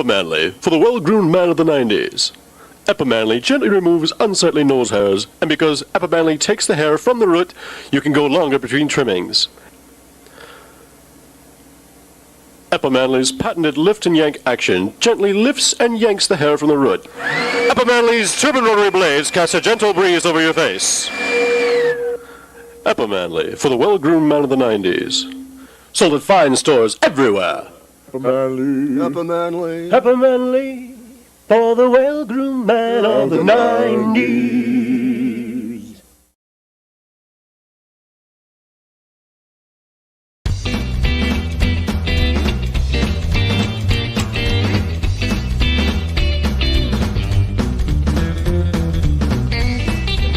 Manly, for the well-groomed man of the 90s. Manly gently removes unsightly nose hairs, and because Manly takes the hair from the root, you can go longer between trimmings. Manly's patented lift and yank action gently lifts and yanks the hair from the root. Manly's turbine rotary blades cast a gentle breeze over your face. Manly, for the well-groomed man of the 90s. Sold at fine stores everywhere. Manly. Manly, for the well-groomed man of the 90s.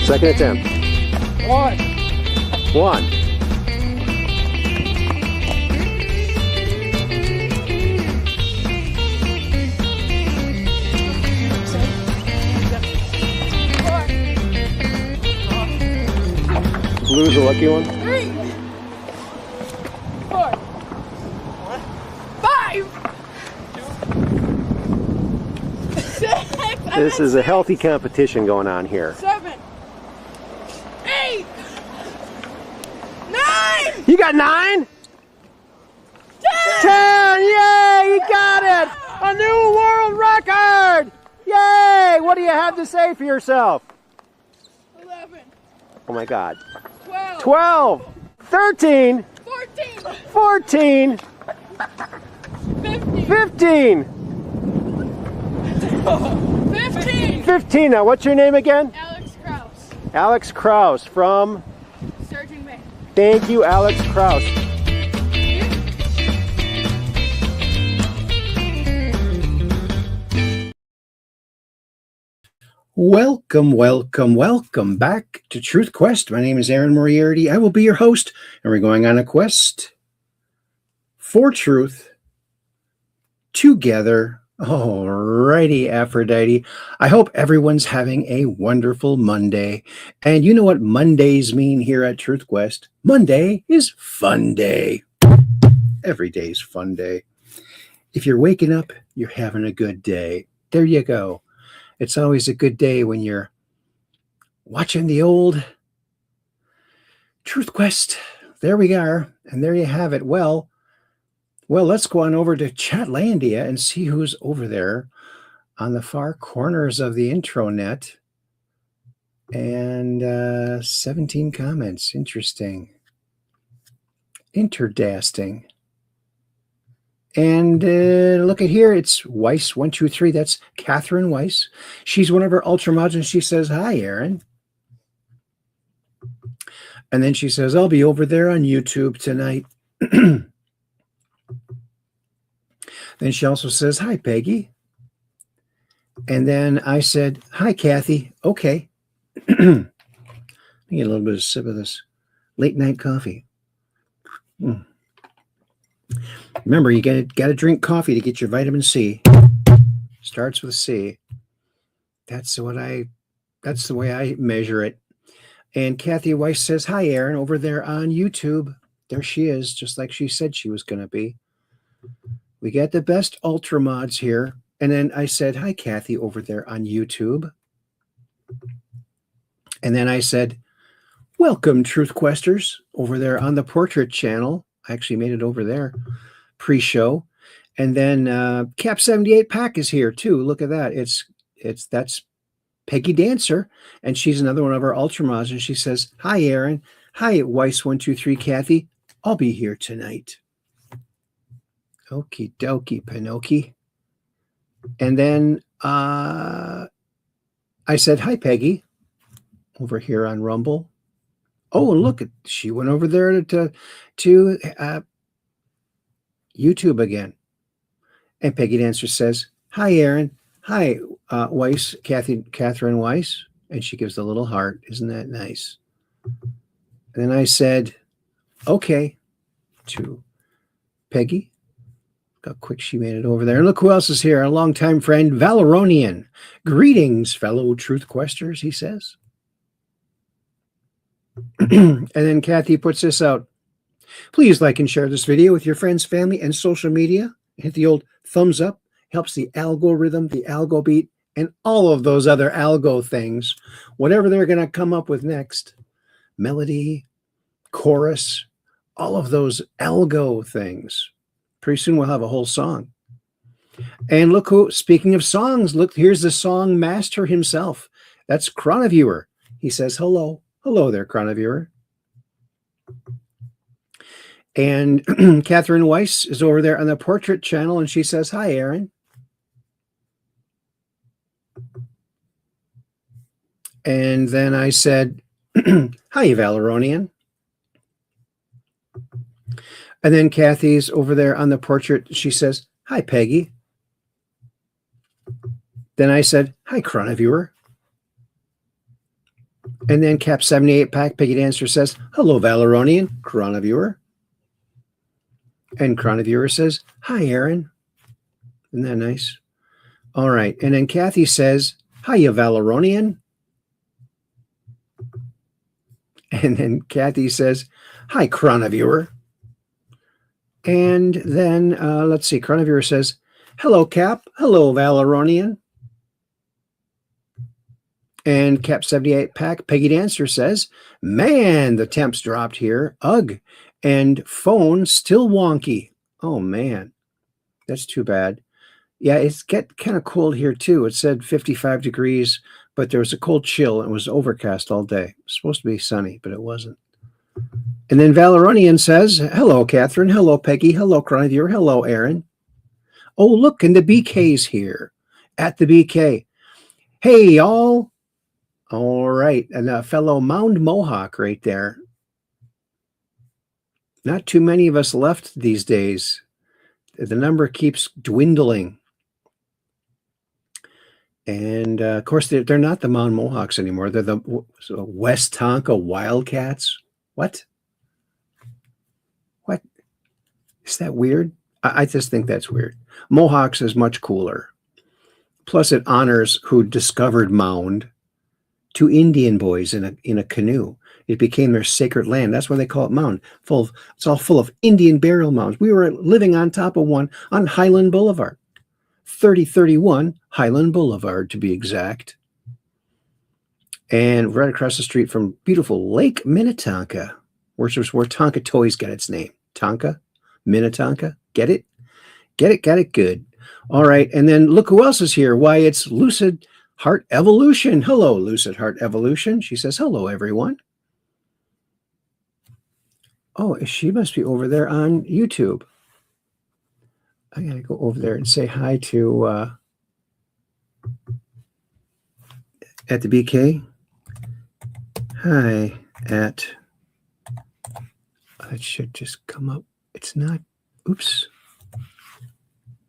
Second attempt. One. Blue's a lucky one. 3, 4, 5, 6. This is a healthy competition going on here. 7, 8, 9. You got 9? 10! Yay! You got it! A new world record! Yay! What do you have to say for yourself? 11, Oh my God. 12, 12, 13, 14, 14, 15, 15, 15. 15. Now, what's your name again? Alex Kraus, Alex Kraus from... Sturgeon Bay. Thank you, Alex Kraus. Welcome back to Truth Quest. My name is Aaron Moriarity. I will be your host, and we're going on a quest for truth together. Alrighty, Aphrodite. I hope everyone's having a wonderful Monday. And you know what Mondays mean here at Truth Quest? Monday is fun day. Every day's fun day. If you're waking up, you're having a good day. There you go. It's always a good day when you're watching the old Truth Quest. There we are, and there you have it. Well, let's go on over to Chatlandia and see who's over there on the far corners of the intranet. And 17 comments. Interesting. Interdasting. And look at here, it's Weiss123. That's Catherine Weiss. She's one of our Ultramods, and she says, "Hi, Aaron." And then she says, "I'll be over there on YouTube tonight." Then she also says, "Hi, Peggy." And then I said, "Hi, Kathy." Okay. Let me get a little bit of a sip of this late night coffee. Remember, you got to drink coffee to get your vitamin C. Starts with C. That's the way I measure it. And Kathy Weiss says, "Hi, Aaron," over there on YouTube. There she is, just like she said she was going to be. We got the best Ultra mods here. And then I said, "Hi, Kathy," over there on YouTube. And then I said, "Welcome, Truth Questers," over there on the Portrait channel. I actually made it over there pre-show. And then Cap 78 Pack is here too. Look at that. That's Peggy Dancer, and she's another one of our Ultramods, and she says, "Hi, Aaron." "Hi, Weiss123 Kathy. I'll be here tonight." Okie dokie, Pinocchio. And then I said, "Hi, Peggy," over here on Rumble. Oh, and look, she went over there to YouTube again. And Peggy Dancer says, "Hi, Aaron." "Hi, Weiss, Catherine Weiss." And she gives the little heart. Isn't that nice? And then I said, "Okay," to Peggy. Look how quick she made it over there. And look who else is here. Our longtime friend, Valeronian. "Greetings, fellow Truth Questers," he says. And then Kathy puts this out. "Please like and share this video with your friends, family, and social media. Hit the old thumbs up helps the algorithm, the algo beat, and all of those other algo things, whatever they're going to come up with next, melody, chorus, all of those algo things. Pretty soon we'll have a whole song. And look who, speaking of songs, look, here's the song master himself. That's Chroniviewer. He says, hello. Hello there, Chroniviewer. And Catherine Weiss is over there on the portrait channel, and she says, hi, Aaron. And then I said, hi, Valeronian. And then Kathy's over there on the portrait. She says, hi, Peggy. Then I said, hi, Chroniviewer. And then Cap 78 Pack Peggy Dancer says, hello, Valeronian, Chroniviewer. And Chroniviewer says, hi, Aaron. Isn't that nice? All right. And then Kathy says, hiya, Valeronian. And then Kathy says, hi, Chroniviewer. And then, let's see, Chroniviewer says, hello, Cap. Hello, Valeronian. And Cap 78 Pack Peggy Dancer says, man, the temps dropped here. Ugh. And phone still wonky. Oh, man. That's too bad. Yeah, it's get kind of cold here, too. It said 55 degrees, but there was a cold chill. And it was overcast all day. It was supposed to be sunny, but it wasn't. And then Valeronian says, hello, Catherine. Hello, Peggy. Hello, Chroniviewer. Hello, Aaron. Oh, look, and the BK's here at the BK. Hey, y'all. All right. And a fellow Mound Mohawk right there. Not too many of us left these days. The number keeps dwindling. And, of course, they're not the Mound Mohawks anymore. They're the West Tonka Wildcats. What? What? Is that weird? I just think that's weird. Mohawks is much cooler. Plus, it honors who discovered Mound. Two Indian boys in a canoe. It became their sacred land. That's why they call it Mound. It's all full of Indian burial mounds. We were living on top of one on Highland Boulevard. 3031 Highland Boulevard, to be exact. And right across the street from beautiful Lake Minnetonka, which is where Tonka Toys got its name. Tonka, Minnetonka. Get it? Get it? Got it? Good. All right. And then look who else is here. Why, it's Lucid Heart Evolution. Hello, Lucid Heart Evolution. She says, hello, everyone. Oh, she must be over there on YouTube. I got to go over there and say hi to at the BK. Hi at, it should just come up. It's not, oops.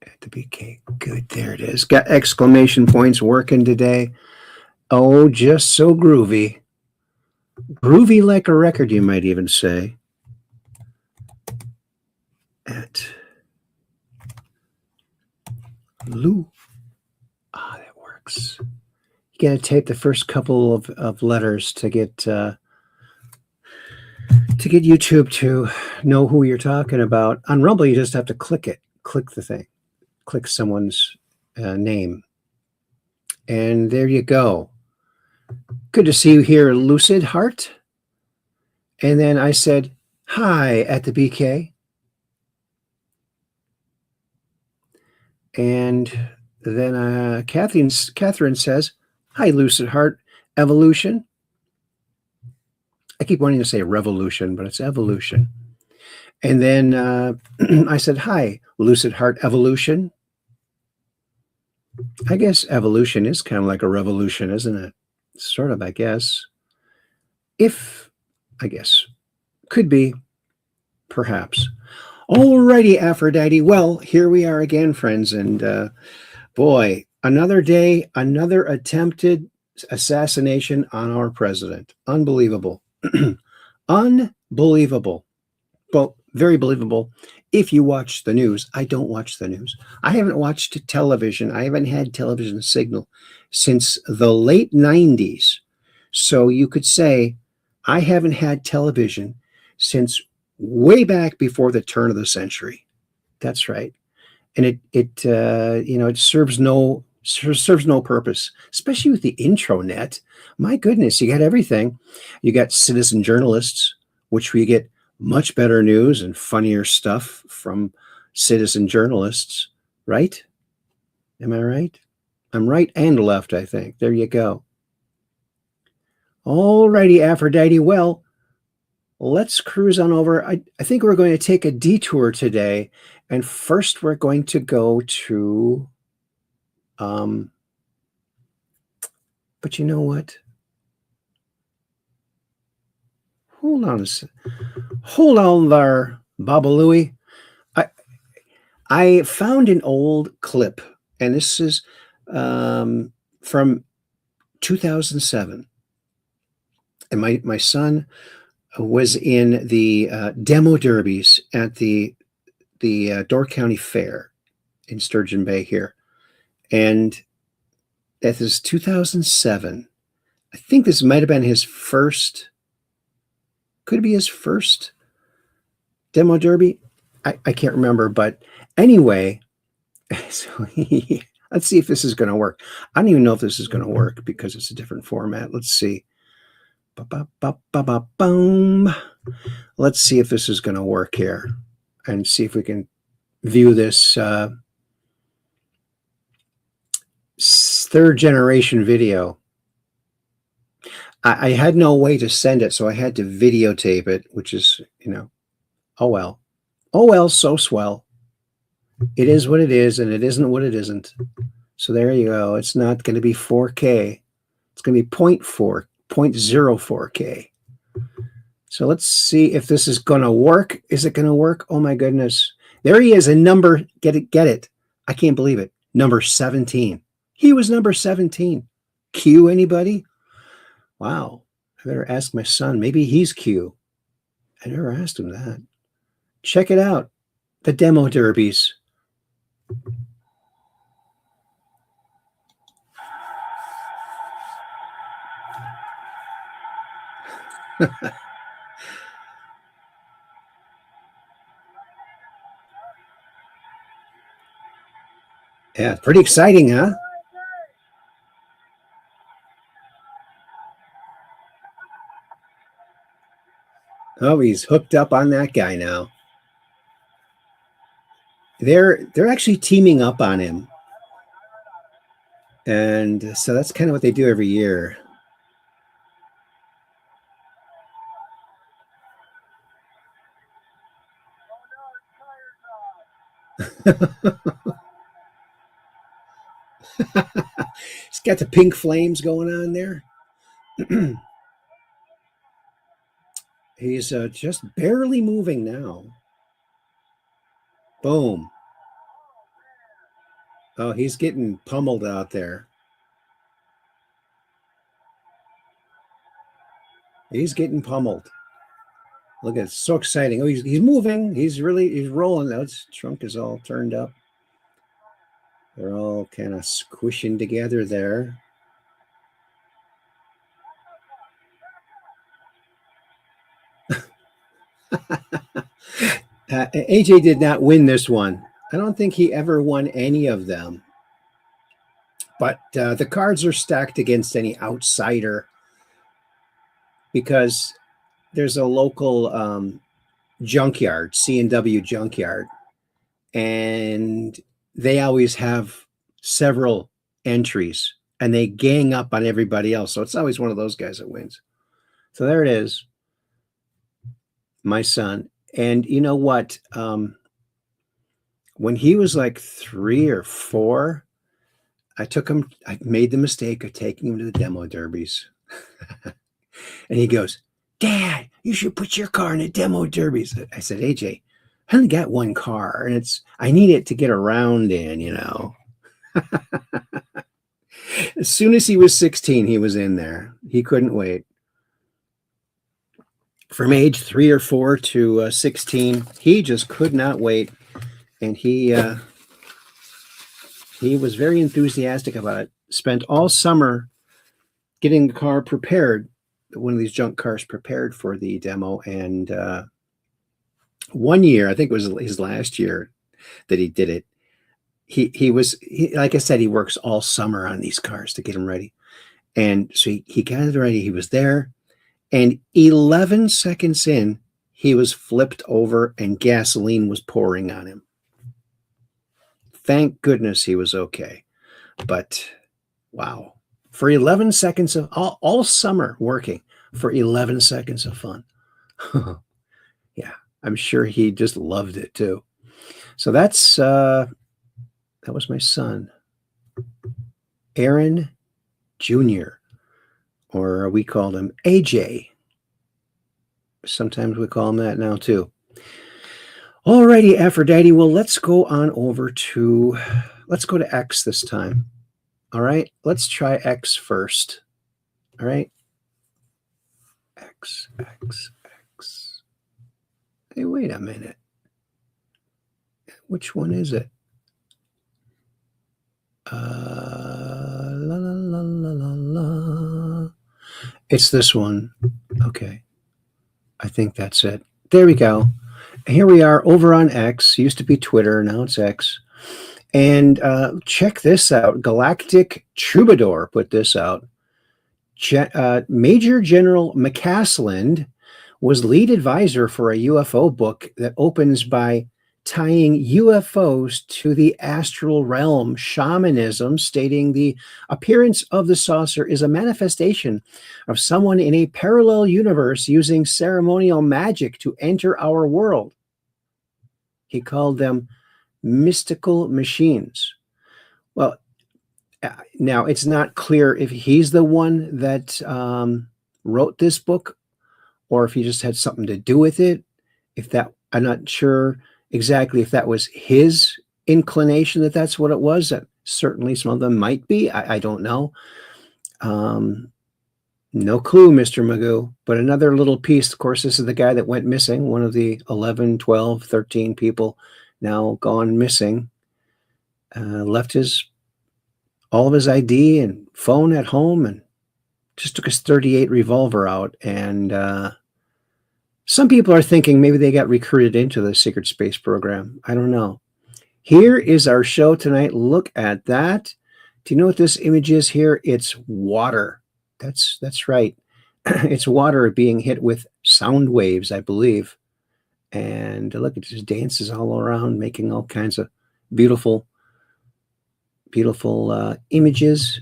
At the BK. Good, there it is. Got exclamation points working today. Oh, just so groovy. Groovy like a record, you might even say. At Lou. Ah, that works. You got to tape the first couple of letters to get YouTube to know who you're talking about. On Rumble, you just have to click it. Click the thing. Click someone's name. And there you go. Good to see you here, Lucid Heart. And then I said, hi at the BK. And then Catherine says, hi, Lucid Heart Evolution. I keep wanting to say revolution, but it's evolution. And then I said, hi, Lucid Heart Evolution. I guess evolution is kind of like a revolution, isn't it? Sort of, I guess. I guess. Could be. Perhaps. Alrighty, Aphrodite. Well, here we are again, friends. And boy, another day, another attempted assassination on our president. Unbelievable. Unbelievable. Well, very believable if you watch the news. I don't watch the news. I haven't watched television. I haven't had television signal since the late 90s. So you could say I haven't had television since way back before the turn of the century. That's right. and it serves no purpose, especially with the intranet. My goodness, you got everything. You got citizen journalists, which we get much better news and funnier stuff from citizen journalists, right? Am I right? I'm right and left, I think. There you go. All righty, Aphrodite. Well, let's cruise on over. I think we're going to take a detour today. And first, we're going to go to, but you know what? Hold on there, Baba Louie. I found an old clip, and this is from 2007. And my son was in the demo derbies at the Door County Fair in Sturgeon Bay here. And that is 2007. I think this might have been his first, could it be his first demo derby? I can't remember, but anyway, so let's see if this is going to work. I don't even know if this is going to work because it's a different format. Let's see. Boom. Let's see if this is going to work here and see if we can view this third generation video. I had no way to send it, so I had to videotape it, which is, oh well, so swell. It is what it is, and it isn't what it isn't. So there you go. It's not going to be 4K. It's going to be 0.04K. So let's see if this is going to work. Is it going to work? Oh my goodness. There he is, a number. Get it. I can't believe it. Number 17. He was number 17. Q, anybody? Wow. I better ask my son. Maybe he's Q. I never asked him that. Check it out. The demo derbies. Yeah, pretty exciting, huh? Oh, he's hooked up on that guy now. They're actually teaming up on him. And so that's kind of what they do every year. He's got the pink flames going on there. He's just barely moving now. Boom. Oh, he's getting pummeled out there. He's getting pummeled. Look, it's so exciting. Oh, he's moving. He's rolling. Now his trunk is all turned up. They're all kind of squishing together there. AJ did not win this one. I don't think he ever won any of them. But the cards are stacked against any outsider because there's a local junkyard, C&W junkyard, and they always have several entries and they gang up on everybody else. So it's always one of those guys that wins. So there it is. My son. And you know what? When he was like 3 or 4, I made the mistake of taking him to the demo derbies. And he goes, "Dad, you should put your car in the demo derbies." I said, "AJ, I only got one car and I need it to get around in, As soon as he was 16, he was in there. He couldn't wait. From age 3 or 4 to 16, he just could not wait. And he was very enthusiastic about it. Spent all summer getting the car prepared, one of these junk cars prepared for the demo. And one year, I think it was his last year that he did it, like I said, he works all summer on these cars to get them ready. And so he got it ready. He was there. And 11 seconds in, he was flipped over and gasoline was pouring on him. Thank goodness he was okay. But wow, for 11 seconds of all summer working for 11 seconds of fun. Yeah, I'm sure he just loved it too. So that was my son, Aaron Jr., or we called him AJ. Sometimes we call him that now too. Alrighty, Aphrodite. Well, let's go to X this time. All right, let's try X first. All right. X. Hey, wait a minute. Which one is it? La la la la la la. It's this one. Okay. I think that's it. There we go. Here we are over on X. Used to be Twitter. Now it's X. And check this out. Galactic Troubadour put this out. Major General McCasland was lead advisor for a UFO book that opens by tying UFOs to the astral realm, shamanism, stating the appearance of the saucer is a manifestation of someone in a parallel universe using ceremonial magic to enter our world. He called them mystical machines. Well, now it's not clear if he's the one that wrote this book or if he just had something to do with it. I'm not sure exactly if that was his inclination that that's what it was. That certainly some of them might be. I don't know. No clue, Mr. Magoo. But another little piece, of course, this is the guy that went missing, one of the 11, 12, 13 people now gone missing. Left all of his ID and phone at home and just took his .38 revolver out. And some people are thinking maybe they got recruited into the secret space program. I don't know. Here is our show tonight. Look at that. Do you know what this image is here? It's water. That's right. It's water being hit with sound waves, I believe. And look, it just dances all around, making all kinds of beautiful images.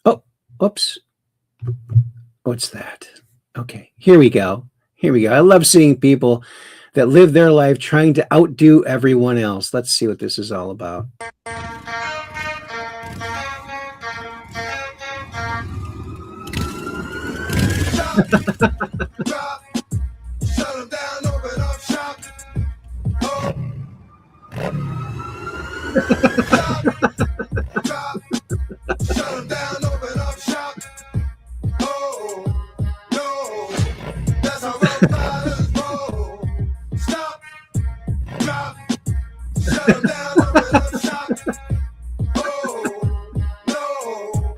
Oh, oops. What's that? Okay, here we go. I love seeing people that live their life trying to outdo everyone else. Let's see what this is all about.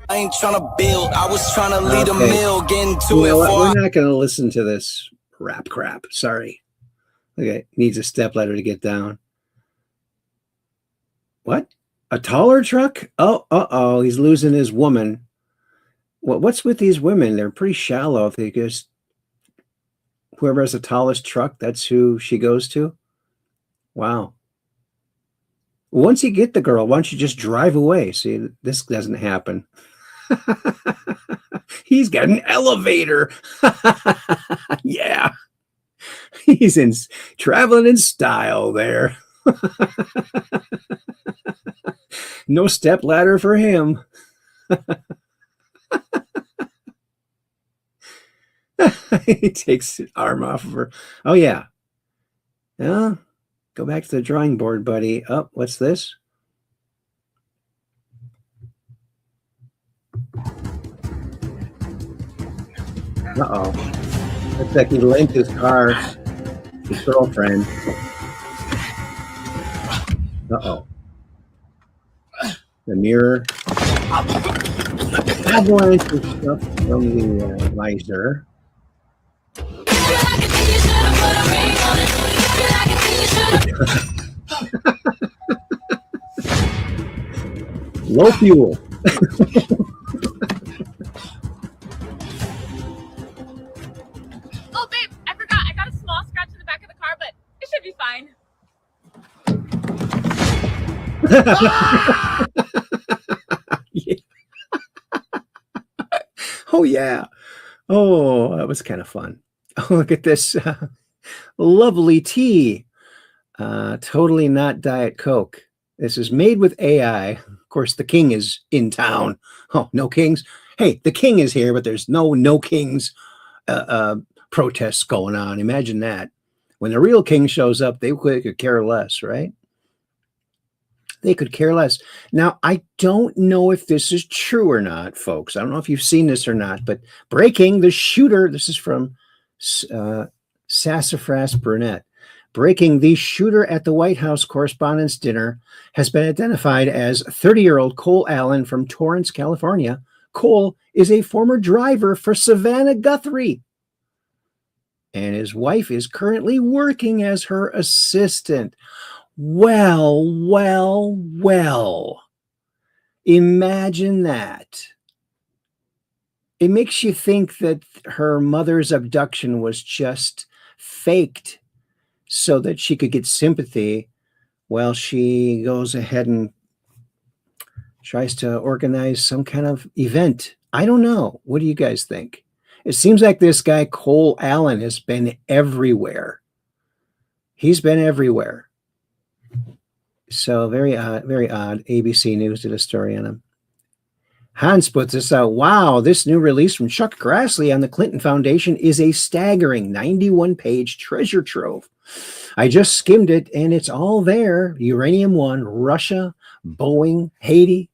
I ain't trying to build. I was trying to lead a mill, get into it. We're not going to listen to this rap crap. Sorry. Okay, needs a stepladder to get down. What? A taller truck? Oh, he's losing his woman. What's with these women? They're pretty shallow. They just, whoever has the tallest truck, that's who she goes to. Wow. Once you get the girl, why don't you just drive away? See, this doesn't happen. He's got an elevator. Yeah. He's traveling in style there. No step ladder for him. He takes his arm off of her. Oh, yeah. Yeah. Go back to the drawing board, buddy. Oh, what's this? Uh-oh. Looks like he lent his car to his girlfriend. Uh-oh. The mirror. Avalanche of stuff from the visor. Low fuel. Oh, babe, I forgot. I got a small scratch in the back of the car, but it should be fine. Yeah. Oh, yeah. Oh, that was kind of fun. Oh, look at this lovely tea. Totally not Diet Coke. This is made with AI. Of course, the king is in town. Oh, no kings. Hey, the king is here, but there's no kings protests going on. Imagine that. When the real king shows up, they could care less, right? They could care less. Now, I don't know if this is true or not, folks. I don't know if you've seen this or not, but breaking the shooter, this is from Sassafras Burnett. Breaking the shooter at the White House Correspondents' Dinner has been identified as 30-year-old Cole Allen from Torrance, California. Cole is a former driver for Savannah Guthrie, and his wife is currently working as her assistant. Well. Imagine that. It makes you think that her mother's abduction was just faked so that she could get sympathy while she goes ahead and tries to organize some kind of event. I don't know. What do you guys think? It seems like this guy, Cole Allen, has been everywhere. He's been everywhere. So very odd, very odd. ABC News did a story on him. Hans puts this out. Wow, this new release from Chuck Grassley on the Clinton Foundation is a staggering 91-page treasure trove. I just skimmed it, and it's all there. Uranium One, Russia, Boeing, Haiti,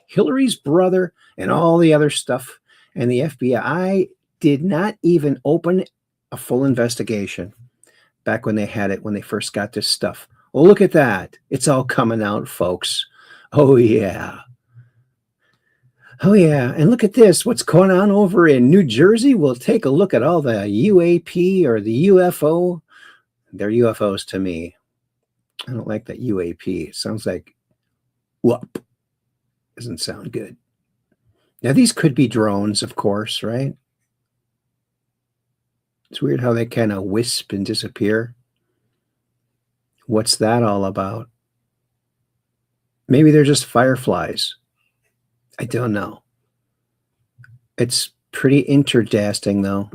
Hillary's brother, and all the other stuff. And the FBI did not even open a full investigation back when they had it, when they first got this stuff. Well, look at that. It's all coming out, folks. Oh, yeah. Oh, yeah. And look at this. What's going on over in New Jersey? We'll take a look at all the UAP or the UFO. They're UFOs to me. I don't like that UAP. It sounds like whoop. Doesn't sound good. Now, these could be drones, of course, right? It's weird how they kind of wisp and disappear. What's that all about? Maybe they're just fireflies. I don't know. It's pretty interdasting, though.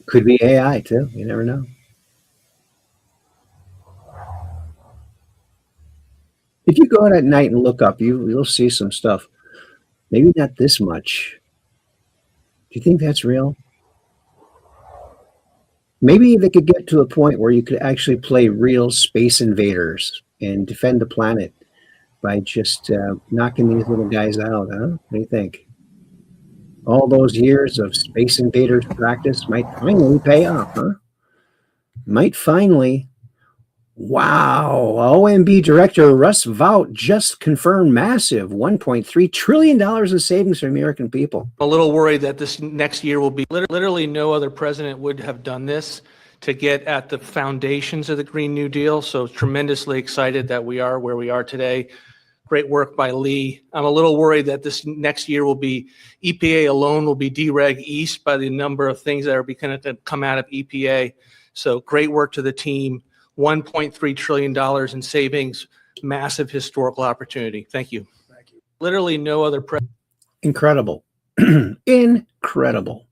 Could be AI, too. You never know. If you go out at night and look up, you'll see some stuff. Maybe not this much. Do you think that's real? Maybe they could get to a point where you could actually play real Space Invaders and defend the planet by just knocking these little guys out, huh? What do you think? All those years of Space Invaders practice might finally pay off, huh? Might finally. Wow. OMB Director Russ Vought just confirmed massive $1.3 trillion in savings for American people. A little worried that this next year will be literally no other president would have done this to get at the foundations of the Green New Deal. So tremendously excited that we are where we are today. Great work by Lee. I'm a little worried that this next year will be EPA alone will be dereg east by the number of things that are going to come out of EPA. So great work to the team. $1.3 trillion in savings, massive historical opportunity. Thank you. Thank you. Literally no other president. Incredible. Incredible.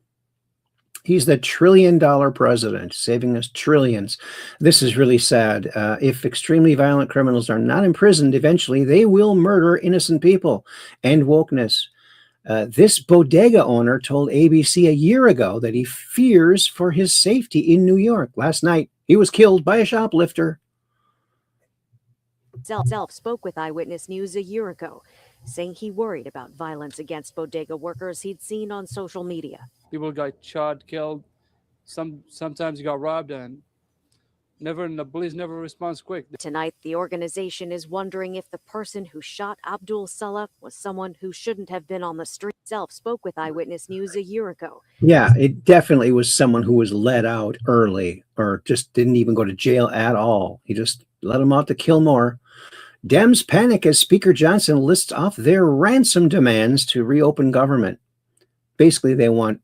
He's the $1 trillion president, saving us trillions. This is really sad. If extremely violent criminals are not imprisoned, eventually they will murder innocent people. And wokeness. This bodega owner told ABC a year ago that he fears for his safety in New York. Last night, he was killed by a shoplifter. Self spoke with Eyewitness News a year ago, saying he worried about violence against bodega workers he'd seen on social media. People got shot, killed. Sometimes got robbed, and the police never responds quick. Tonight, the organization is wondering if the person who shot Abdul Salah was someone who shouldn't have been on the street. Self spoke with Eyewitness News a year ago. Yeah, it definitely was someone who was let out early or just didn't even go to jail at all. He just let them out to kill more. Dems panic as Speaker Johnson lists off their ransom demands to reopen government. Basically, they want,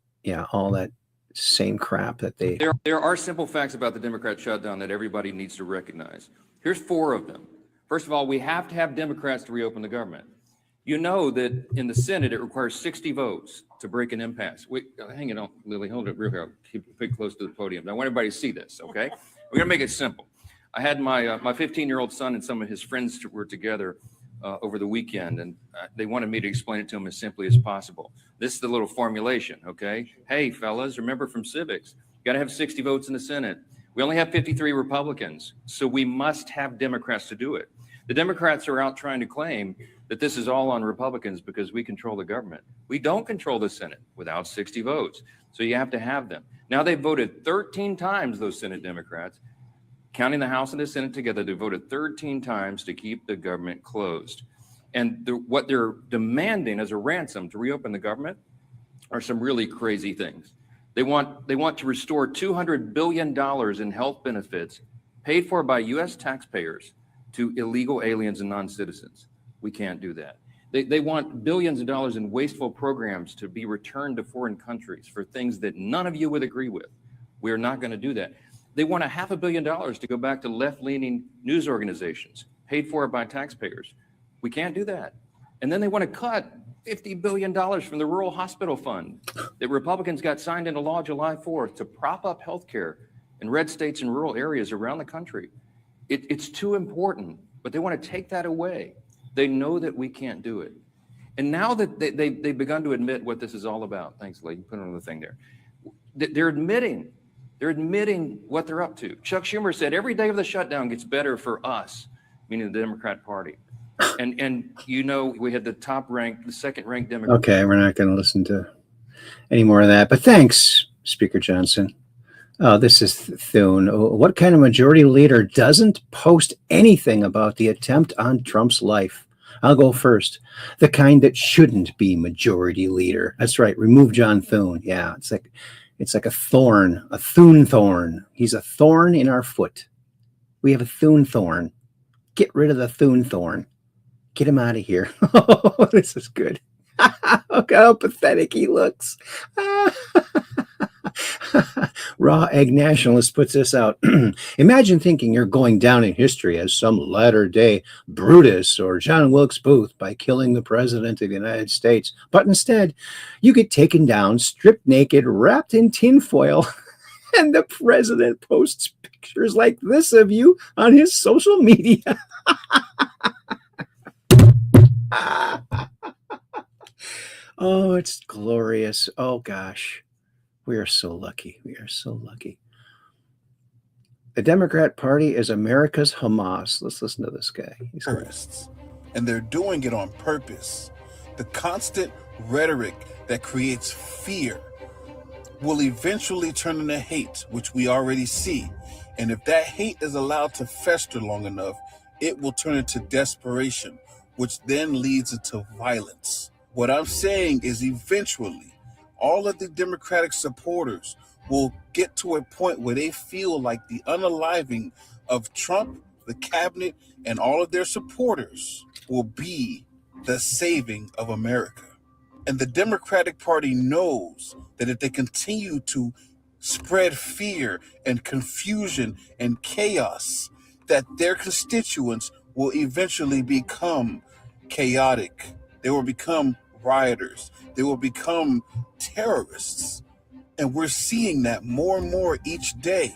all that same crap that they... There are simple facts about the Democrat shutdown that everybody needs to recognize. Here's 4 of them. First of all, we have to have Democrats to reopen the government. You know that in the Senate, it requires 60 votes to break an impasse. Hang on, Lily, hold it real quick. Keep it close to the podium. I want everybody to see this, okay? We're gonna make it simple. I had my 15-year-old son and some of his friends were together over the weekend, and they wanted me to explain it to them as simply as possible. This is the little formulation, okay? Hey, fellas, remember from civics, you got to have 60 votes in the Senate. We only have 53 Republicans, so we must have Democrats to do it. The Democrats are out trying to claim that this is all on Republicans because we control the government. We don't control the Senate without 60 votes, so you have to have them. Now they've voted 13 times, those Senate Democrats, counting the House and the Senate together, they voted 13 times to keep the government closed. And what they're demanding as a ransom to reopen the government are some really crazy things. They want to restore $200 billion in health benefits paid for by U.S. taxpayers to illegal aliens and non-citizens. We can't do that. They want billions of dollars in wasteful programs to be returned to foreign countries for things that none of you would agree with. We're not going to do that. They want $500 million to go back to left-leaning news organizations paid for by taxpayers. We can't do that. And then they want to cut $50 billion from the Rural Hospital Fund that Republicans got signed into law July 4th to prop up healthcare in red states and rural areas around the country. It's too important, but they want to take that away. They know that we can't do it. And now that they've begun to admit what this is all about. Thanks, Lee. Put another thing there. They're admitting what they're up to. Chuck Schumer said every day of the shutdown gets better for us, meaning the Democrat Party. And we had the second ranked Democrat. Okay, we're not going to listen to any more of that. But thanks, Speaker Johnson. Oh, this is Thune. What kind of majority leader doesn't post anything about the attempt on Trump's life? I'll go first. The kind that shouldn't be majority leader. That's right. Remove John Thune. Yeah, it's like a thorn, a Thune thorn. He's a thorn in our foot. We have a Thune thorn. Get rid of the Thune thorn. Get him out of here. Oh, this is good. Look how pathetic he looks. Raw Egg Nationalist puts this out. Imagine thinking you're going down in history as some latter-day Brutus or John Wilkes Booth by killing the President of the United States. But instead, you get taken down, stripped naked, wrapped in tinfoil, and the President posts pictures like this of you on his social media. Oh, it's glorious. Oh, gosh. We are so lucky. We are so lucky. The Democrat Party is America's Hamas. Let's listen to this guy. Terrorists, and they're doing it on purpose. The constant rhetoric that creates fear will eventually turn into hate, which we already see. And if that hate is allowed to fester long enough, it will turn into desperation, which then leads into violence. What I'm saying is eventually, all of the Democratic supporters will get to a point where they feel like the unaliving of Trump, the cabinet, and all of their supporters will be the saving of America. And the Democratic Party knows that if they continue to spread fear and confusion and chaos, that their constituents will eventually become chaotic. They will become rioters. They will become terrorists. And we're seeing that more and more each day.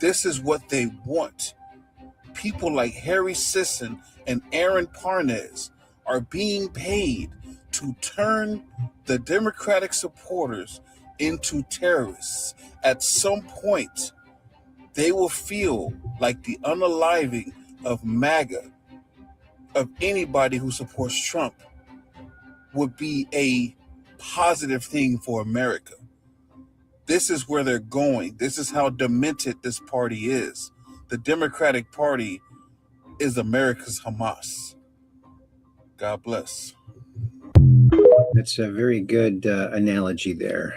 This is what they want. People like Harry Sisson and Aaron Parnes are being paid to turn the Democratic supporters into terrorists. At some point, they will feel like the unaliving of MAGA, of anybody who supports Trump, would be a positive thing for America. This is where they're going. This is how demented this party is. The Democratic Party is America's Hamas. God bless. That's a very good analogy there.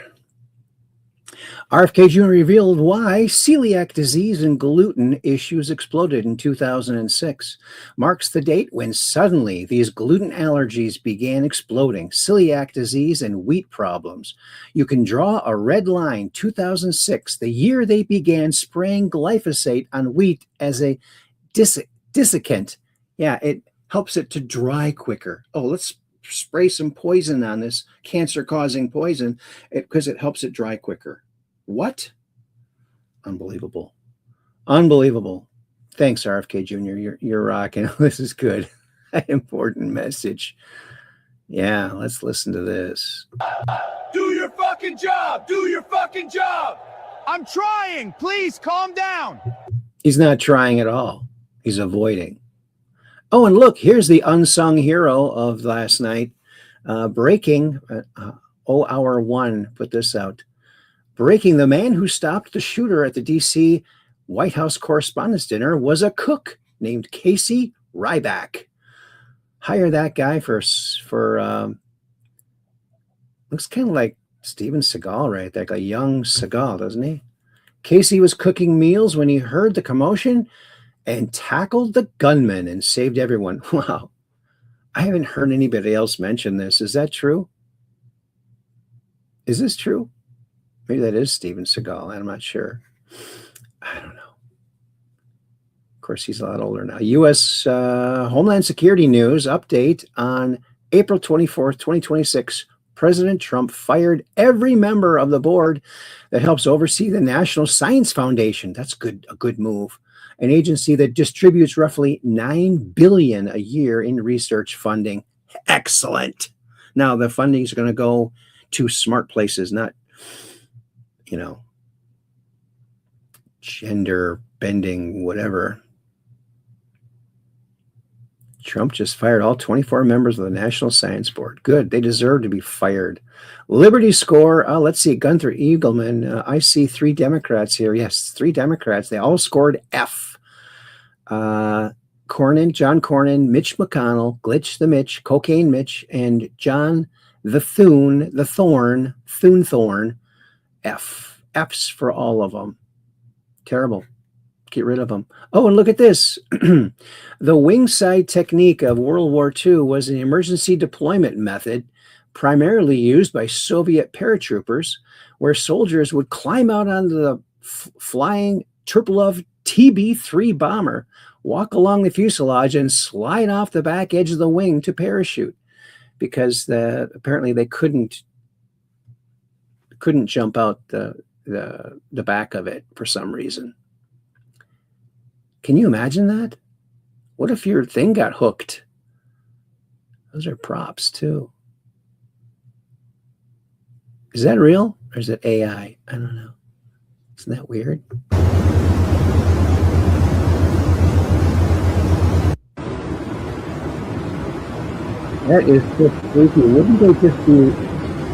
RFK Jr. revealed why celiac disease and gluten issues exploded in 2006. Marks the date when suddenly these gluten allergies began exploding. Celiac disease and wheat problems. You can draw a red line, 2006, the year they began spraying glyphosate on wheat as a desiccant. Yeah, it helps it to dry quicker. Oh, let's spray some poison on this cancer-causing poison because it helps it dry quicker. What? Unbelievable. Unbelievable. Thanks, RFK Jr. You're rocking. This is good. An important message. Yeah, let's listen to this. Do your fucking job. Do your fucking job. I'm trying. Please calm down. He's not trying at all. He's avoiding. Oh, and look, here's the unsung hero of last night. Breaking, Hour 1 put this out. Breaking, the man who stopped the shooter at the D.C. White House Correspondents' Dinner was a cook named Casey Ryback. Hire that guy for looks kind of like Steven Seagal right there, like a young Seagal, doesn't he? Casey was cooking meals when he heard the commotion and tackled the gunman and saved everyone. Wow. I haven't heard anybody else mention this. Is that true? Is this true? Maybe that is Steven Seagal. I'm not sure. I don't know. Of course, he's a lot older now. U.S. Homeland Security news update on April 24th, 2026. President Trump fired every member of the board that helps oversee the National Science Foundation. That's good, a good move. An agency that distributes roughly $9 billion a year in research funding. Excellent. Now the funding is going to go to smart places, not, gender bending, whatever. Trump just fired all 24 members of the National Science Board. Good. They deserve to be fired. Liberty score. Let's see. Gunther Eagleman. I see 3 Democrats here. Yes, 3 Democrats. They all scored F. John Cornyn, Mitch McConnell, Glitch the Mitch, Cocaine Mitch, and John the Thune, Thorn, F. F's for all of them. Terrible. Get rid of them. Oh, and look at this. The wingside technique of World War II was an emergency deployment method primarily used by Soviet paratroopers, where soldiers would climb out onto the flying Tupolev TB-3 bomber, walk along the fuselage, and slide off the back edge of the wing to parachute, because apparently they couldn't jump out the back of it for some reason. Can you imagine that? What if your thing got hooked? Those are props too. Is that real or is it AI? I don't know. Isn't that weird? That is just freaky. Wouldn't they just be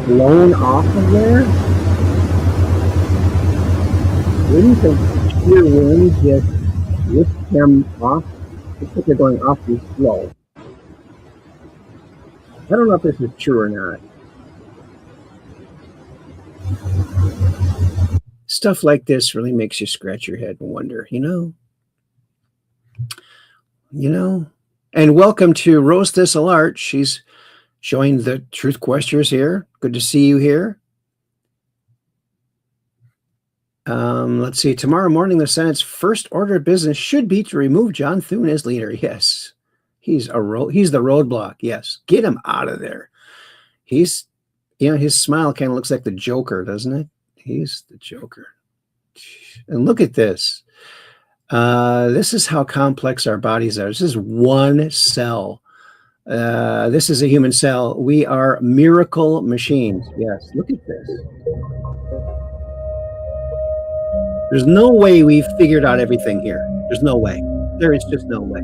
blown off of there? Wouldn't the sheer wind just lift them off? It's like they're going awfully slow. I don't know if this is true or not. Stuff like this really makes you scratch your head and wonder, And welcome to Rose Thistle Art. She's joined the Truth Questers here. Good to see you here. Let's see. Tomorrow morning, the Senate's first order of business should be to remove John Thune as leader. Yes, he's the roadblock. Yes, get him out of there. His smile kind of looks like the Joker, doesn't it? He's the Joker. And look at this. This is how complex our bodies are. This is one cell. This is a human cell. We are miracle machines. Yes, look at this. There's no way we've figured out everything here. There's no way. There is just no way.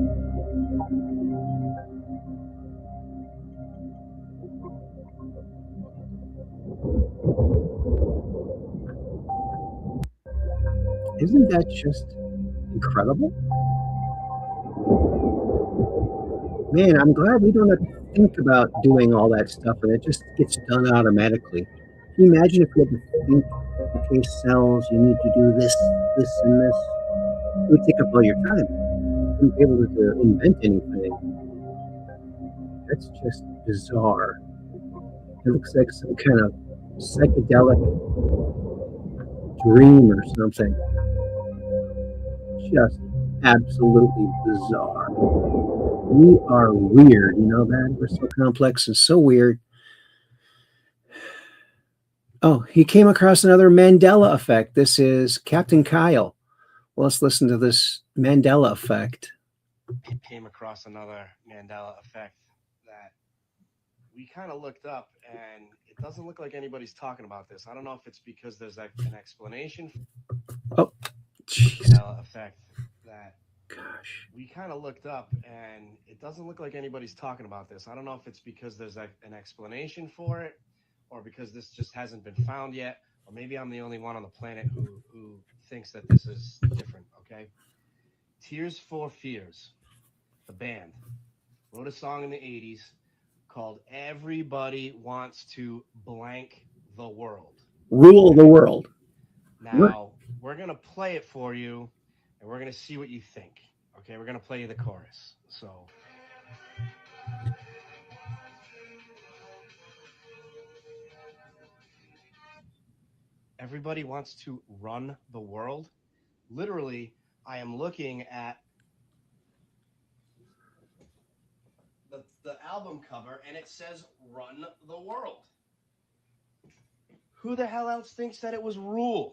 Isn't that just incredible? Man, I'm glad we don't have to think about doing all that stuff and it just gets done automatically. Can you imagine if we had to think in case cells, you need to do this, this, and this. It would take up all your time. You wouldn't be able to invent anything. That's just bizarre. It looks like some kind of psychedelic dream or something. Just absolutely bizarre. We are weird, you know that? We're so complex and so weird. Oh, he came across another Mandela effect. This is Captain Kyle. Well, let's listen to this Mandela effect. Came across another Mandela effect that we kind of looked up, and it doesn't look like anybody's talking about this. I don't know if it's because there's an explanation. Oh, jeez. Mandela effect that we kind of looked up, and it doesn't look like anybody's talking about this. I don't know if it's because there's an explanation for it, or because this just hasn't been found yet, or maybe I'm the only one on the planet who thinks that this is different. Okay, Tears for Fears, the band, wrote a song in the 80s called Everybody Wants to Blank the World. Rule the world. Now, we're going to play it for you, and we're going to see what you think. Okay, we're going to play you the chorus. So... Everybody wants to run the world. Literally, I am looking at the album cover, and it says Run the World. Who the hell else thinks that it was Rule?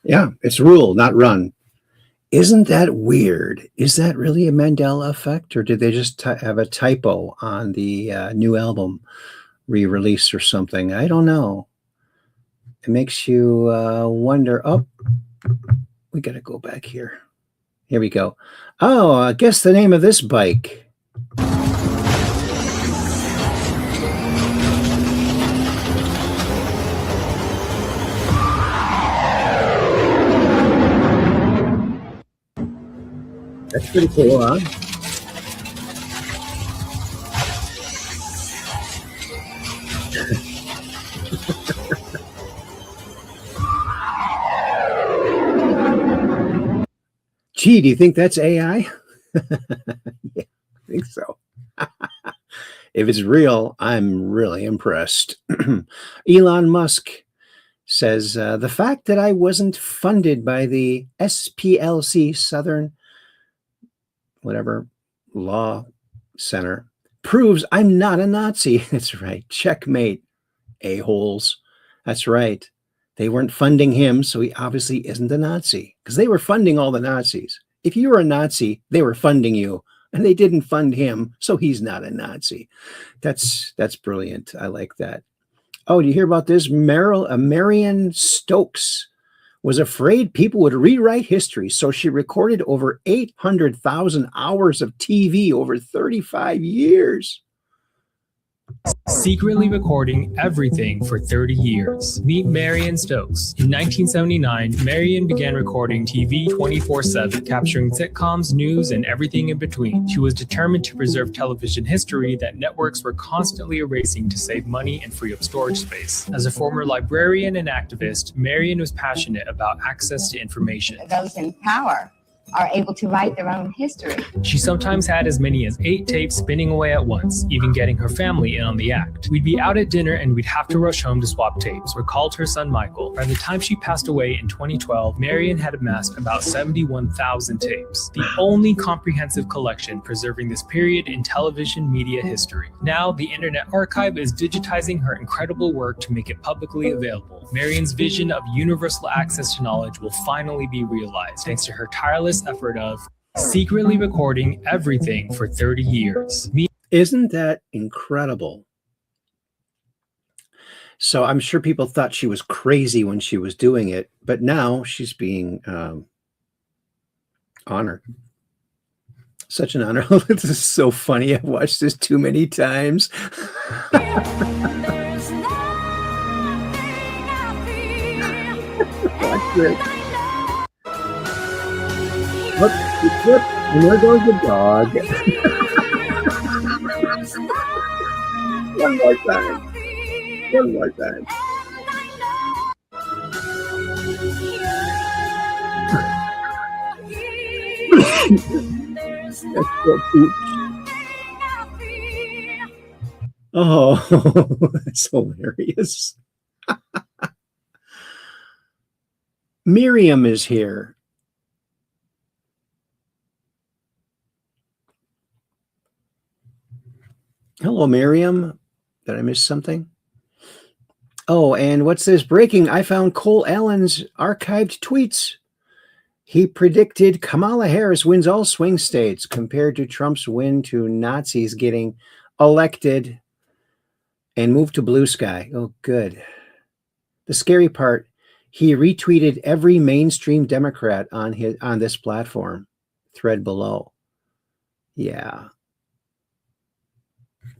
Yeah, it's rule, not run. Isn't that weird? Is that really a Mandela effect, or did they just have a typo on the new album re-release or something? I don't know. It makes you wonder. Oh, we got to go back here. Here we go. Oh, guess the name of this bike. That's pretty cool, huh? Gee, do you think that's AI? Yeah, I think so. If it's real, I'm really impressed. Elon Musk says, the fact that I wasn't funded by the SPLC, Southern whatever law center, proves I'm not a Nazi. That's right. Checkmate, a-holes. That's right. They weren't funding him, so he obviously isn't a Nazi, because they were funding all the Nazis. If you were a Nazi, they were funding you, and they didn't fund him, so he's not a Nazi. That's brilliant. I like that. Oh, do you hear about this? Marion Stokes was afraid people would rewrite history, so she recorded over 800,000 hours of TV over 35 years. Secretly recording everything for 30 years. Meet Marion Stokes. In 1979, Marion began recording TV 24/7, capturing sitcoms, news, and everything in between. She was determined to preserve television history that networks were constantly erasing to save money and free up storage space. As a former librarian and activist, Marion was passionate about access to information. Those in power are able to write their own history. She sometimes had as many as 8 tapes spinning away at once, even getting her family in on the act. We'd be out at dinner and we'd have to rush home to swap tapes, recalled her son Michael. By the time she passed away in 2012, Marion had amassed about 71,000 tapes, the only comprehensive collection preserving this period in television media history. Now, the Internet Archive is digitizing her incredible work to make it publicly available. Marion's vision of universal access to knowledge will finally be realized thanks to her tireless effort of secretly recording everything for 30 years. Isn't that incredible? So I'm sure people thought she was crazy when she was doing it, but now she's being honored. Such an honor. This is so funny. I've watched this too many times. Watch this. Look, and there goes the dog. One more time. One more time. That's so cute. Oh, that's hilarious. Miriam is here. Hello, Miriam. Did I miss something? Oh, and what's this? Breaking. I found Cole Allen's archived tweets. He predicted Kamala Harris wins all swing states compared to Trump's win to Nazis getting elected and moved to blue sky. Oh, good. The scary part, he retweeted every mainstream Democrat on this platform. Thread below. Yeah.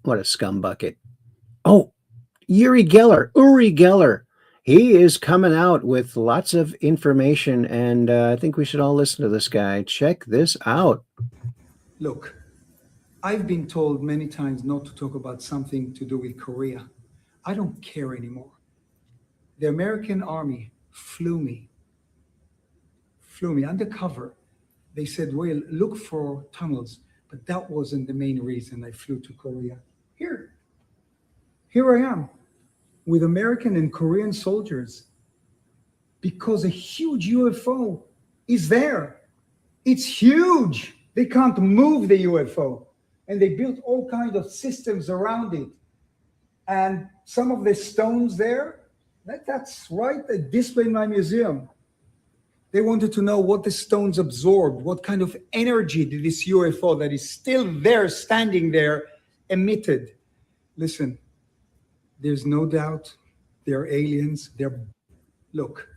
What a scumbucket. Oh, Uri Geller. He is coming out with lots of information, and I think we should all listen to this guy. Check this out. Look, I've been told many times not to talk about something to do with Korea. I don't care anymore. The American army flew me undercover. They said, well, look for tunnels, but that wasn't the main reason I flew to Korea. Here I am with American and Korean soldiers because a huge UFO is there. It's huge. They can't move the UFO. And they built all kinds of systems around it. And some of the stones there, that's right, they display in my museum. They wanted to know what the stones absorbed, what kind of energy did this UFO that is still there, standing there, emitted. Listen, there's no doubt they're aliens. Look,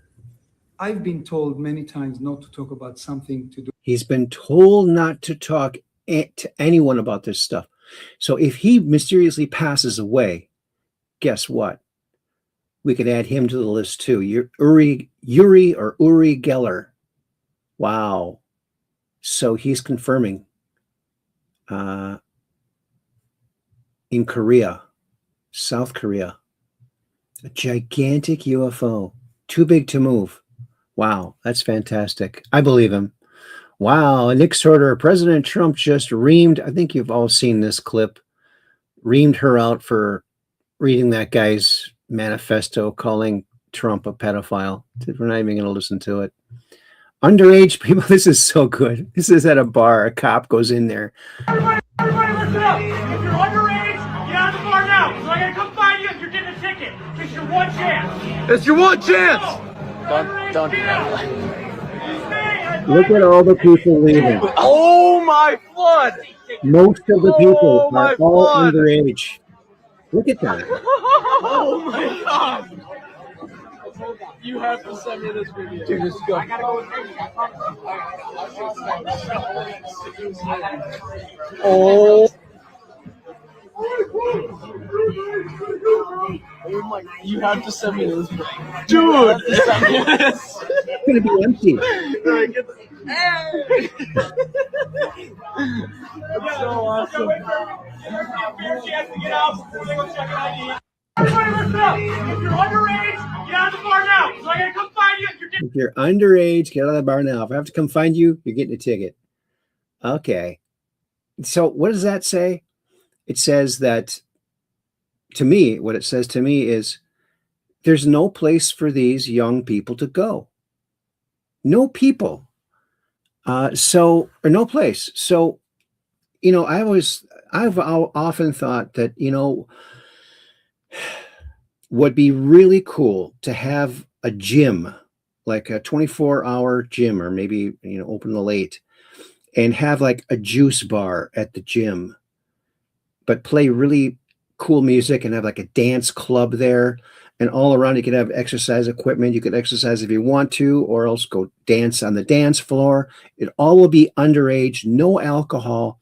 I've been told many times not to talk about something to do. He's been told not to talk to anyone about this stuff. So if he mysteriously passes away, guess what? We could add him to the list too. Uri Geller. Wow. So he's confirming in Korea, South Korea, a gigantic UFO, too big to move. Wow, that's fantastic. I believe him. Wow, Nick Sorter, President Trump just reamed, I think you've all seen this clip, reamed her out for reading that guy's manifesto calling Trump a pedophile. We're not even going to listen to it. Underage people, this is so good. This is at a bar. A cop goes in there. Everybody listen up. If you're underage, get out of the bar now. So I gotta come find you if you're getting a ticket. It's your one chance. It's your one chance. Don't do that. Look at all the people leaving. Oh my blood. Most of the people are all underage. Look at that. Oh my god. You have to send me this video. Dude, just go. I gotta go with me. Oh. Oh my, you have to send me this video. Dude! It's going to be empty. Hey! That's so awesome. Everybody listen up. If you're underage, get out of the bar now. So I gotta come find you. If you're underage, get out of the bar now. If I have to come find you, you're getting a ticket. Okay. So what does that say? It says that, to me, what it says to me is there's no place for these young people to go. No people. Or no place. So, I've often thought that, would be really cool to have a gym, like a 24-hour gym, or maybe, open the late, and have like a juice bar at the gym, but play really cool music and have like a dance club there. And all around, you could have exercise equipment. You could exercise if you want to, or else go dance on the dance floor. It all will be underage, no alcohol.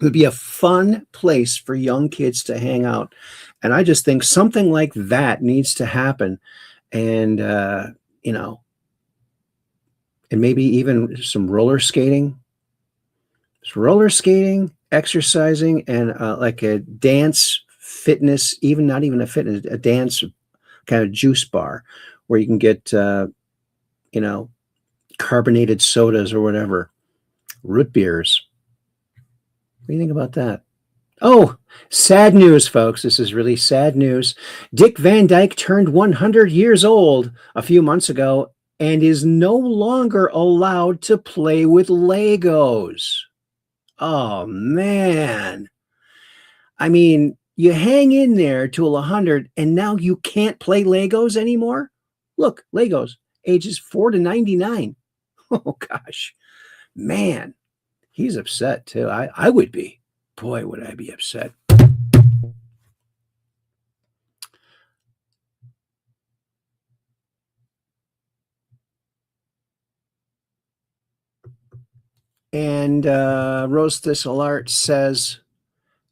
It would be a fun place for young kids to hang out. And I just think something like that needs to happen. And, and maybe even some roller skating, exercising, and like a dance fitness, not even a fitness, a dance kind of juice bar where you can get, carbonated sodas or whatever, root beers. What do you think about that? Oh, sad news, folks. This is really sad news. Dick Van Dyke turned 100 years old a few months ago and is no longer allowed to play with Legos. Oh, man. I mean, you hang in there till 100 and now you can't play Legos anymore? Look, Legos, ages 4 to 99. Oh, gosh. Man, he's upset, too. I would be. Boy, would I be upset. And Rose Thistle Art says,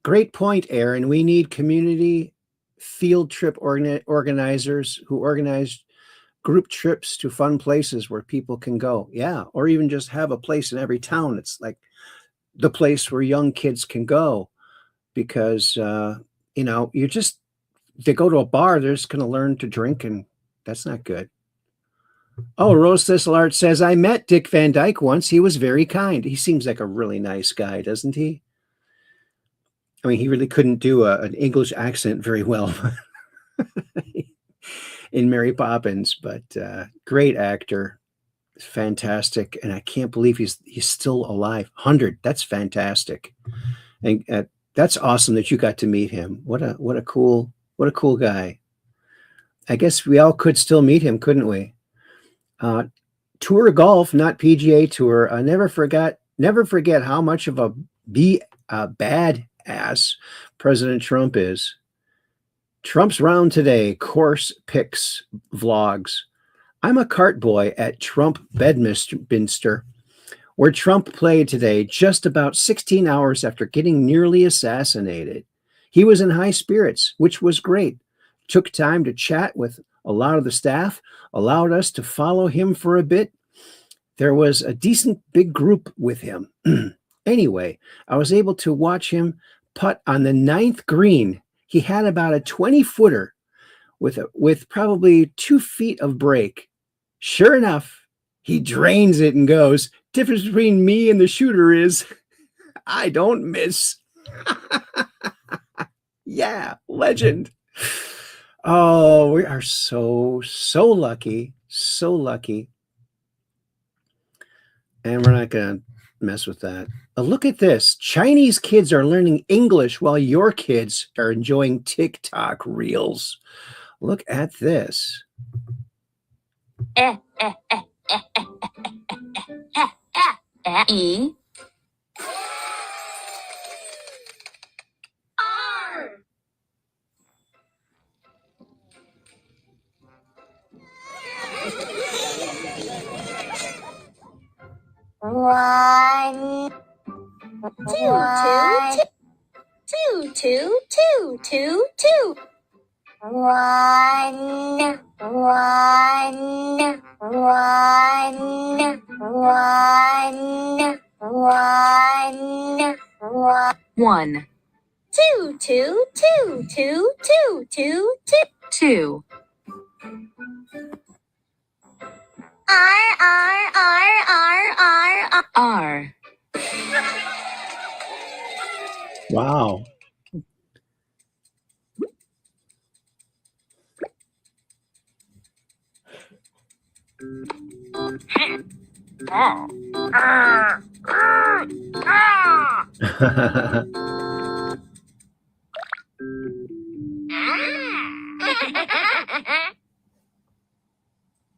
great point, Aaron. We need community field trip organizers who organize group trips to fun places where people can go. Yeah, or even just have a place in every town. It's like the place where young kids can go, because, they go to a bar, they're just going to learn to drink, and that's not good. Oh, Rose Thistle Art says, I met Dick Van Dyke once. He was very kind. He seems like a really nice guy, doesn't he? I mean, he really couldn't do an English accent very well in Mary Poppins, but great actor. Fantastic. And I can't believe he's still alive. 100. That's fantastic. And that's awesome that you got to meet him. What a cool guy. I guess we all could still meet him, couldn't we? Tour golf, not PGA Tour. I never forget how much of a badass President Trump is. Trump's round today, course picks, vlogs. I'm a cart boy at Trump Bedminster, where Trump played today, just about 16 hours after getting nearly assassinated. He was in high spirits, which was great. Took time to chat with a lot of the staff, allowed us to follow him for a bit. There was a decent big group with him. Anyway, I was able to watch him putt on the 9th green. He had about a 20-footer with probably 2 feet of break. Sure enough, he drains it and goes. Difference between me and the shooter is I don't miss. Yeah, legend. Oh, we are so lucky. So lucky. And we're not going to mess with that. Look at this. Chinese kids are learning English while your kids are enjoying TikTok reels. Look at this. E. One, two. One. Two, two, two, two, two, two, two. Two. R. Wow.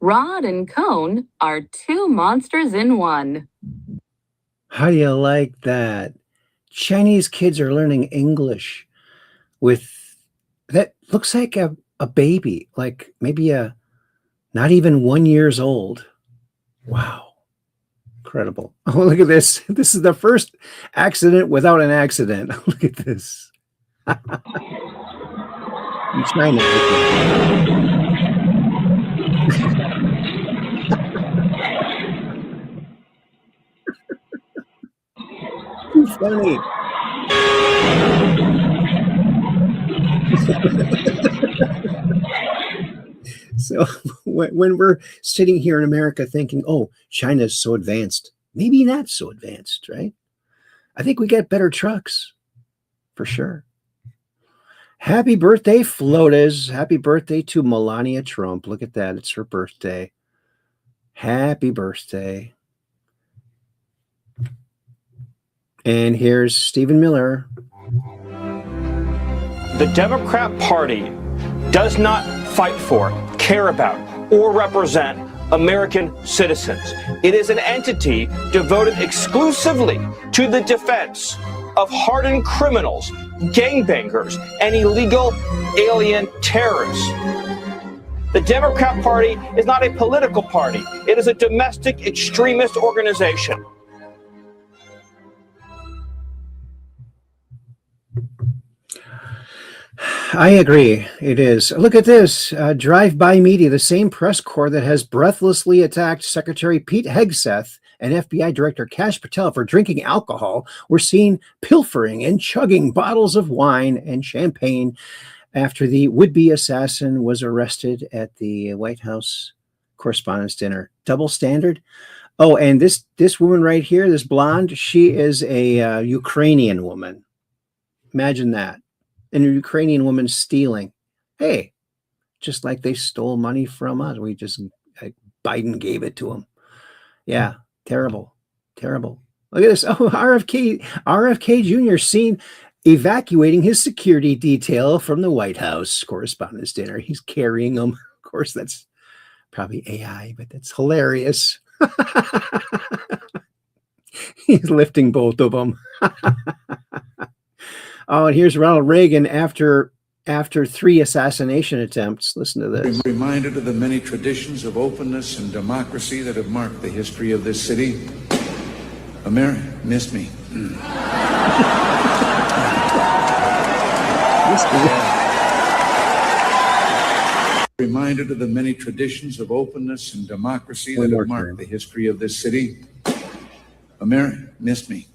Rod and Cone are two monsters in one. How do you like that? Chinese kids are learning English with that looks like a baby, like maybe not even 1 year old. Wow. Incredible. Oh, look at this. This is the first accident without an accident. Look at this. In China. Too funny. So when we're sitting here in America thinking, oh, China's so advanced, maybe not so advanced, right? I think we get better trucks for sure. Happy birthday, Flotas. Happy birthday to Melania Trump. Look at that. It's her birthday. Happy birthday. And here's Stephen Miller. The Democrat Party does not fight for, care about, or represent American citizens. It is an entity devoted exclusively to the defense of hardened criminals, gangbangers, and illegal alien terrorists. The Democrat Party is not a political party. It is a domestic extremist organization. I agree. It is. Look at this. Drive-by media, the same press corps that has breathlessly attacked Secretary Pete Hegseth and FBI Director Kash Patel for drinking alcohol were seen pilfering and chugging bottles of wine and champagne after the would-be assassin was arrested at the White House Correspondents' Dinner. Double standard? Oh, and this woman right here, this blonde, she is a Ukrainian woman. Imagine that. And a Ukrainian woman stealing. Hey, just like they stole money from us. Biden gave it to them. Yeah, terrible, terrible. Look at this. Oh, RFK Jr. seen evacuating his security detail from the White House Correspondents' Dinner. He's carrying them. Of course, that's probably AI, but that's hilarious. He's lifting both of them. Oh, and here's Ronald Reagan after 3 assassination attempts. Listen to this. I'm reminded of the many traditions of openness and democracy that have marked the history of this city. America, miss me. Reminded of the many traditions of openness and democracy that have marked the history of this city. America, miss me.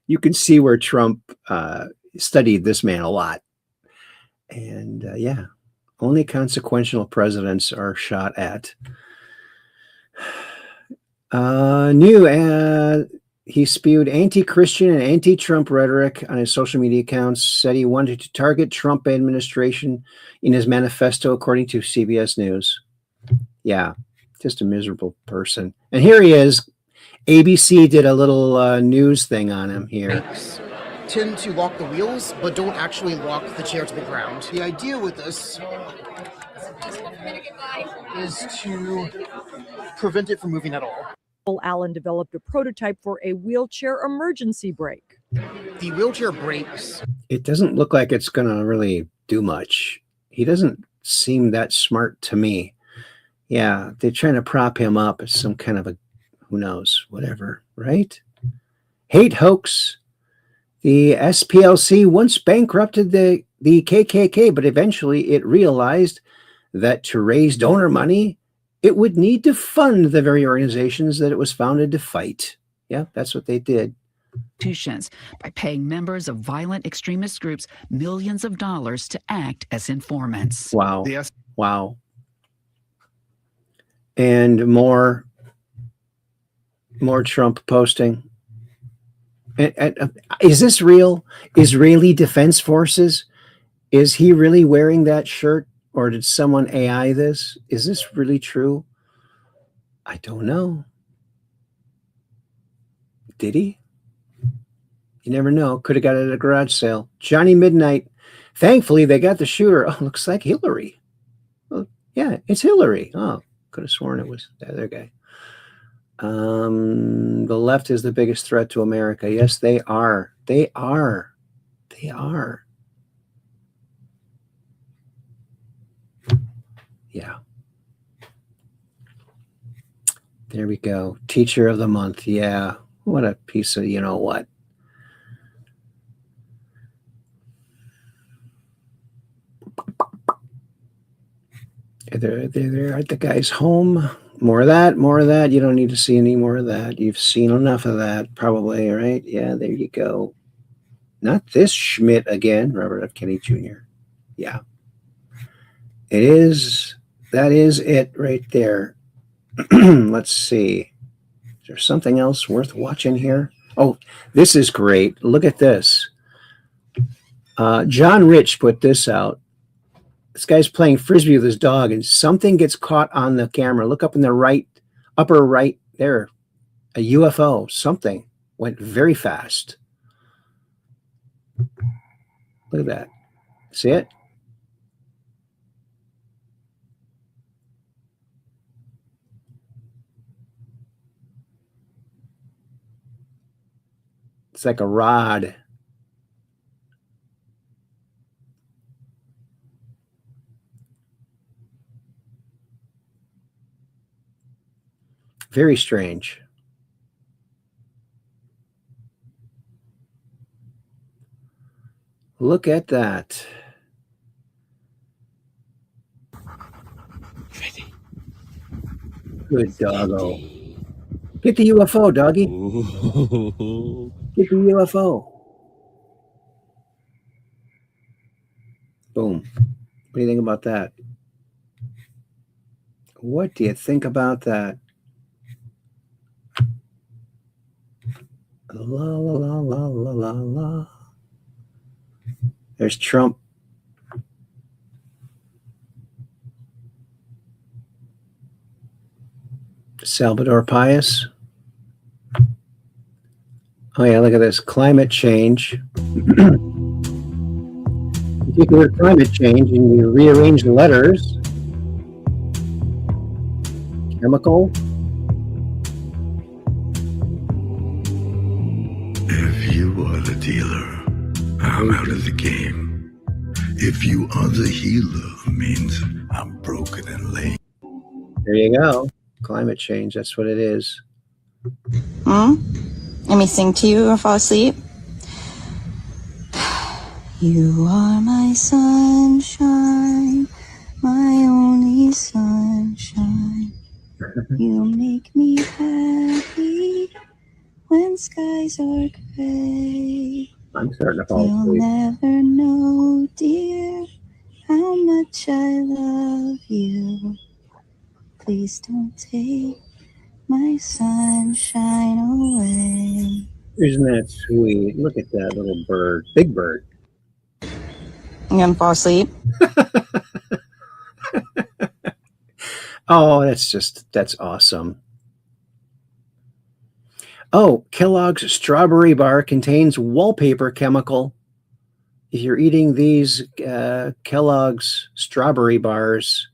You can see where Trump studied this man a lot. And yeah, only consequential presidents are shot at. He spewed anti-Christian and anti-Trump rhetoric on his social media accounts, said he wanted to target Trump administration in his manifesto, according to CBS News. Yeah, just a miserable person. And here he is. ABC did a little news thing on him here. Tend to lock the wheels, but don't actually lock the chair to the ground. The idea with this is to prevent it from moving at all. Allen developed a prototype for a wheelchair emergency brake. The wheelchair brakes. It doesn't look like it's going to really do much. He doesn't seem that smart to me. Yeah, they're trying to prop him up as some kind of a who knows, whatever, right? Hate hoax. The SPLC once bankrupted the KKK, but eventually it realized that to raise donor money, it would need to fund the very organizations that it was founded to fight. Yeah, that's what they did. institutions by paying members of violent extremist groups millions of dollars to act as informants. Wow. Wow. And more Trump posting. Is this real? Israeli Defense Forces? Is he really wearing that shirt, or did someone AI this? Is this really true? I don't know. Did he? You never know. Could have got it at a garage sale. Johnny Midnight. Thankfully, they got the shooter. Oh, looks like Hillary. Oh, yeah, it's Hillary. Oh, could have sworn it was the other guy. The left is the biggest threat to America. Yes, they are. They are. They are. Yeah. There we go. Teacher of the month. Yeah. What a piece of, you know what? They're at the guy's home. More of that. You don't need to see any more of that. You've seen enough of that, probably, right? Yeah, there you go. Not this Schmidt again, Robert F. Kennedy Jr. Yeah. It is. That is it right there. Let's see. Is there something else worth watching here? Oh, this is great. Look at this. John Rich put this out. This guy's playing Frisbee with his dog, and something gets caught on the camera. Look up in the upper right there. A UFO. Something went very fast. Look at that. See it? It's like a rod. Very strange. Look at that. Good doggo. Get the UFO, doggy. Get the UFO. Boom. What do you think about that? What do you think about that? La la la la la la la. There's Trump. Salvador Pius. Oh yeah, look at this. Climate change. You take the word climate change and you rearrange the letters. Chemical. If you are the dealer, I'm out of the game. If you are the healer, means I'm broken and lame. There you go. Climate change, that's what it is. Let me sing to you or fall asleep. You are my sunshine, my only sunshine. You make me happy when skies are gray. I'm starting to fall You'll asleep. never know, dear, how much I love you. Please don't take my sunshine away. Isn't that sweet? Look at that little bird. Big bird. I'm gonna fall asleep. Oh, that's awesome. Oh, Kellogg's strawberry bar contains wallpaper chemical. If you're eating these Kellogg's strawberry bars,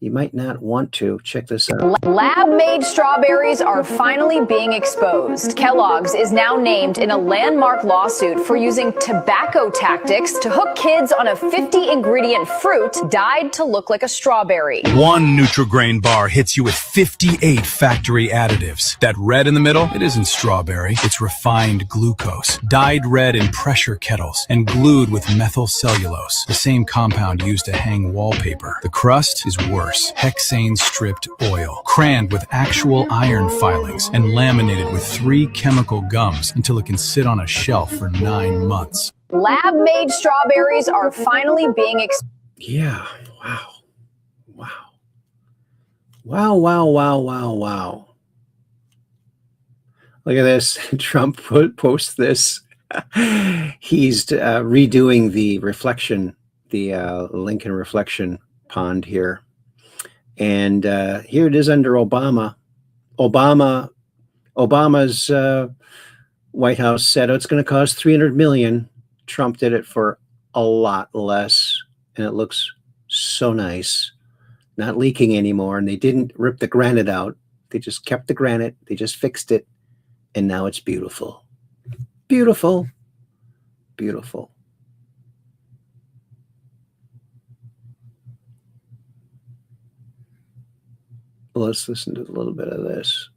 you might not want to. Check this out. Lab-made strawberries are finally being exposed. Kellogg's is now named in a landmark lawsuit for using tobacco tactics to hook kids on a 50-ingredient fruit dyed to look like a strawberry. One Nutri-Grain bar hits you with 58 factory additives. That red in the middle, it isn't strawberry, it's refined glucose, dyed red in pressure kettles and glued with methyl cellulose, the same compound used to hang wallpaper. The crust is worse. reverse, hexane-stripped oil, crammed with actual iron filings, and laminated with 3 chemical gums until it can sit on a shelf for 9 months. Lab-made strawberries are finally being Yeah. Wow. Wow. Wow, wow, wow, wow, wow. Look at this. Trump posts this. He's redoing the reflection, the Lincoln reflection pond here. And here it is under Obama. Obama's White House said, oh, it's going to cost $300 million. Trump did it for a lot less. And it looks so nice. Not leaking anymore. And they didn't rip the granite out. They just kept the granite. They just fixed it. And now it's beautiful. Beautiful. Beautiful. Let's listen to a little bit of this.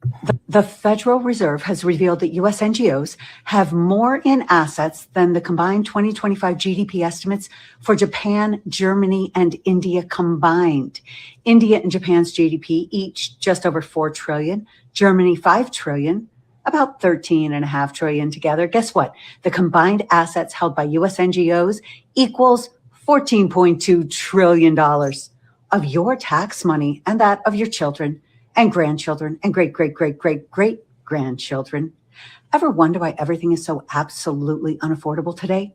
The Federal Reserve has revealed that U.S. NGOs have more in assets than the combined 2025 GDP estimates for Japan, Germany, and India combined. India and Japan's GDP each just over $4 trillion, Germany $5 trillion, about $13.5 trillion together. Guess what? The combined assets held by U.S. NGOs equals $14.2 trillion of your tax money and that of your children and grandchildren and great-great-great-great-great-grandchildren. Ever wonder why everything is so absolutely unaffordable today?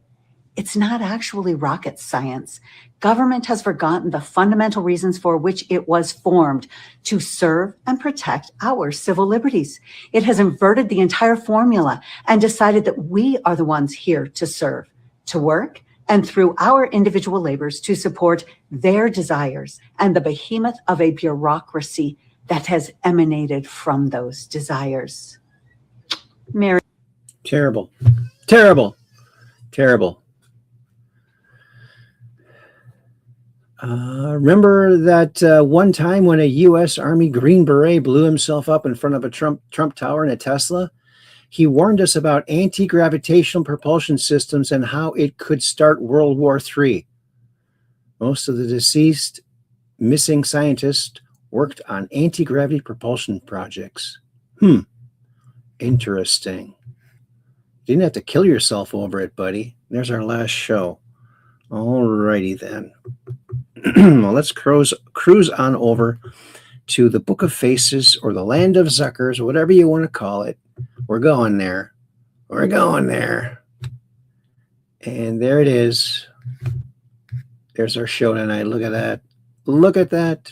It's not actually rocket science. Government has forgotten the fundamental reasons for which it was formed, to serve and protect our civil liberties. It has inverted the entire formula and decided that we are the ones here to serve, to work, and through our individual labors to support their desires and the behemoth of a bureaucracy that has emanated from those desires. Mary. Terrible. Terrible. Terrible. Remember that one time when a U.S. Army Green Beret blew himself up in front of a Trump Tower in a Tesla? He warned us about anti-gravitational propulsion systems and how it could start World War III. Most of the deceased missing scientists worked on anti-gravity propulsion projects. Interesting. You didn't have to kill yourself over it, buddy. There's our last show. All righty then. Well, let's cruise on over to the Book of Faces or the Land of Zuckers, whatever you want to call it. We're going there. We're going there. And there it is. There's our show tonight. Look at that. Look at that.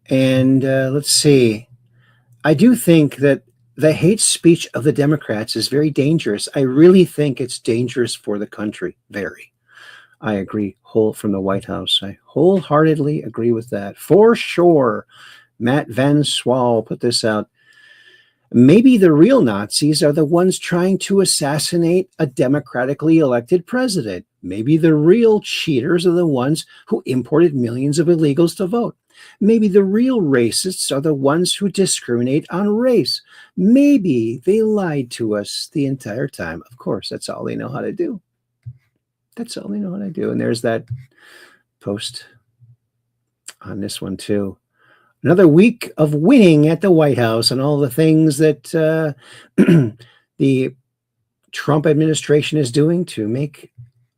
And let's see. I do think that the hate speech of the Democrats is very dangerous. I really think it's dangerous for the country. Very. I agree from the White House. I wholeheartedly agree with that. For sure. Matt Van Swal put this out. Maybe the real Nazis are the ones trying to assassinate a democratically elected president. Maybe the real cheaters are the ones who imported millions of illegals to vote. Maybe the real racists are the ones who discriminate on race. Maybe they lied to us the entire time. Of course, that's all they know how to do. That's all they know how to do. And there's that post on this one too. Another week of winning at the White House and all the things that the Trump administration is doing to make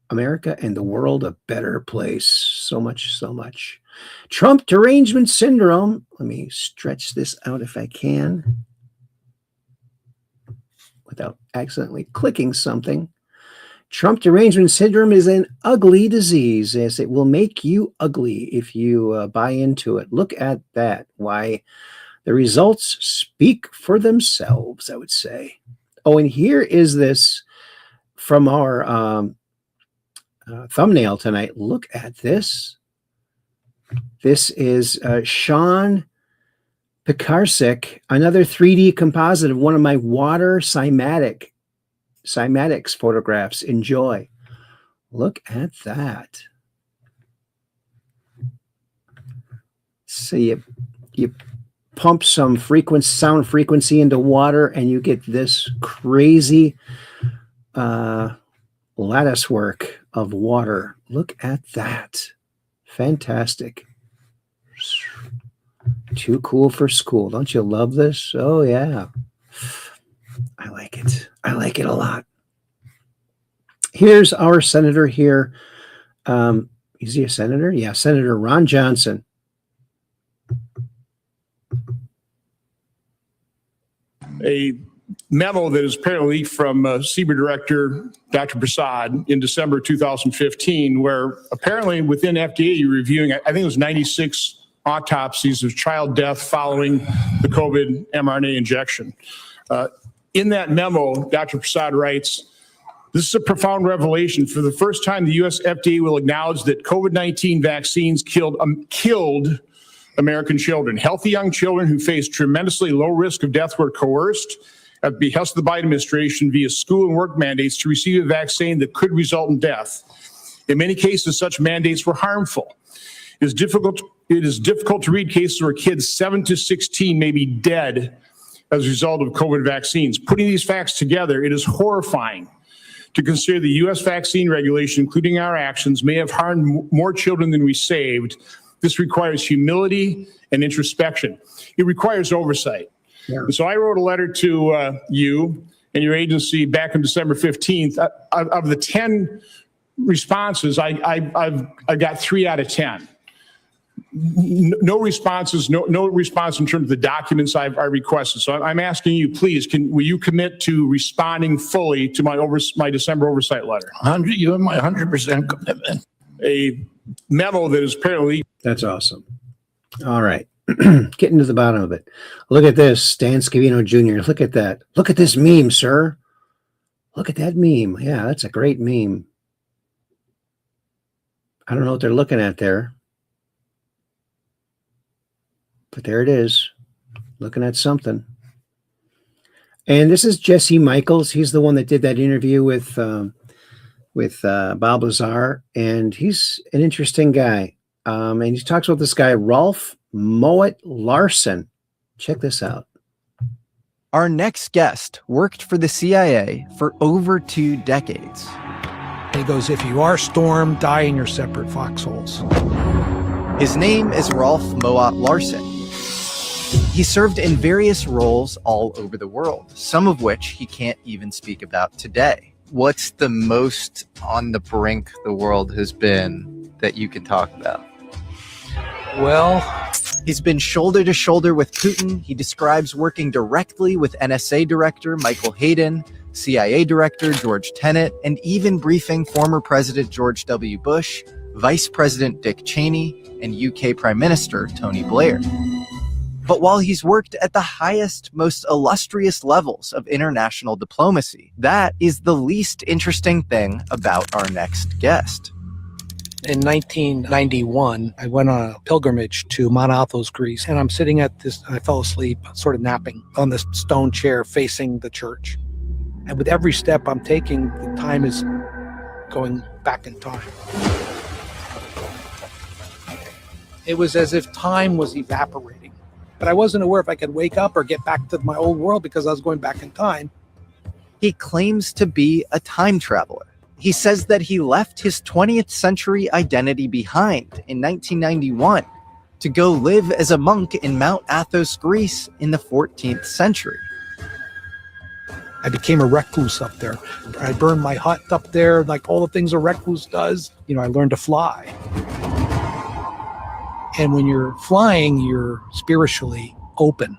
America and the world a better place. So much, so much. Trump derangement syndrome. Let me stretch this out if I can without accidentally clicking something. Trump derangement syndrome is an ugly disease, as it will make you ugly if you buy into it. Look at that. Why, the results speak for themselves, I would say. Oh, and here is this from our thumbnail tonight. Look at this. This is Sean Pekarsik, another 3D composite of one of my water cymatics photographs. Enjoy. Look at that. So you pump some sound frequency into water and you get this crazy lattice work of water. Look at that. Fantastic. Too cool for school. Don't you love this? Oh, yeah. I like it. I like it a lot. Here's our senator here. Is he a senator? Yeah, Senator Ron Johnson. A memo that is apparently from CBER Director Dr. Prasad in December 2015, where apparently within FDA you're reviewing, I think it was 96 autopsies of child death following the COVID mRNA injection. In that memo, Dr. Prasad writes, "This is a profound revelation. For the first time, the U.S. FDA will acknowledge that COVID-19 vaccines killed American children. Healthy young children who faced tremendously low risk of death were coerced at the behest of the Biden administration via school and work mandates to receive a vaccine that could result in death. In many cases, such mandates were harmful. It is difficult to read cases where kids 7 to 16 may be dead as a result of COVID vaccines. Putting these facts together, it is horrifying to consider the U.S. vaccine regulation, including our actions, may have harmed more children than we saved. This requires humility and introspection. It requires oversight." Yeah. So I wrote a letter to you and your agency back on December 15th. Of the 10 responses, I got 3 out of 10. No responses, no response in terms of the documents I requested. So I'm asking you, please, will you commit to responding fully to my December oversight letter? You have my 100% commitment. A memo that is apparently... That's awesome. All right. Getting to the bottom of it. Look at this, Stan Scavino Jr. Look at that. Look at this meme, sir. Look at that meme. Yeah, that's a great meme. I don't know what they're looking at there. But there it is, looking at something. And this is Jesse Michaels. He's the one that did that interview with Bob Lazar, and he's an interesting guy. And he talks about this guy, Rolf Moet Larsen. Check this out. Our next guest worked for the CIA for over 2 decades. He goes, "If you are stormed, die in your separate foxholes." His name is Rolf Moet Larsen. He served in various roles all over the world, some of which he can't even speak about today. What's the most on the brink the world has been that you can talk about? Well, he's been shoulder to shoulder with Putin. He describes working directly with NSA Director Michael Hayden, CIA Director George Tenet, and even briefing former President George W. Bush, Vice President Dick Cheney, and UK Prime Minister Tony Blair. But while he's worked at the highest, most illustrious levels of international diplomacy, that is the least interesting thing about our next guest. In 1991, I went on a pilgrimage to Mount Athos, Greece, and I'm sitting at this, I fell asleep, sort of napping on this stone chair facing the church. And with every step I'm taking, the time is going back in time. It was as if time was evaporating. But I wasn't aware if I could wake up or get back to my old world because I was going back in time. He claims to be a time traveler. He says that he left his 20th century identity behind in 1991 to go live as a monk in Mount Athos, Greece in the 14th century. I became a recluse up there. I burned my hut up there, like all the things a recluse does. You know, I learned to fly. And when you're flying, you're spiritually open.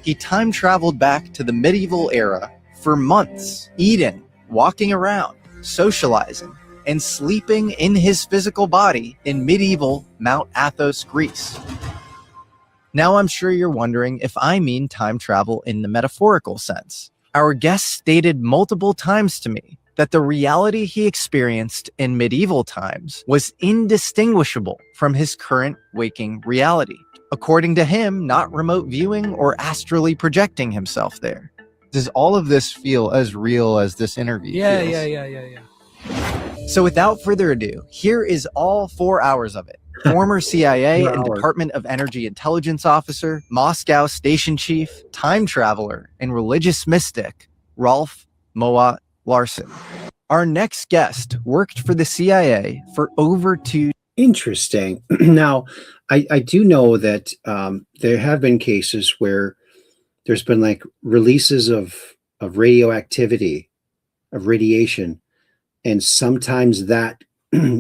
He time traveled back to the medieval era for months, eating, walking around, socializing, and sleeping in his physical body in medieval Mount Athos, Greece. Now I'm sure you're wondering if I mean time travel in the metaphorical sense. Our guest stated multiple times to me that the reality he experienced in medieval times was indistinguishable from his current waking reality. According to him, not remote viewing or astrally projecting himself there. Does all of this feel as real as this interview feels? Yeah. So without further ado, here is all 4 hours of it. Former CIA and Department of Energy Intelligence Officer, Moscow Station Chief, time traveler, and religious mystic, Rolf Moet Larsen. Our next guest worked for the CIA for over 2 Interesting. Now, I do know that there have been cases where there's been like releases of radioactivity, of radiation, and sometimes that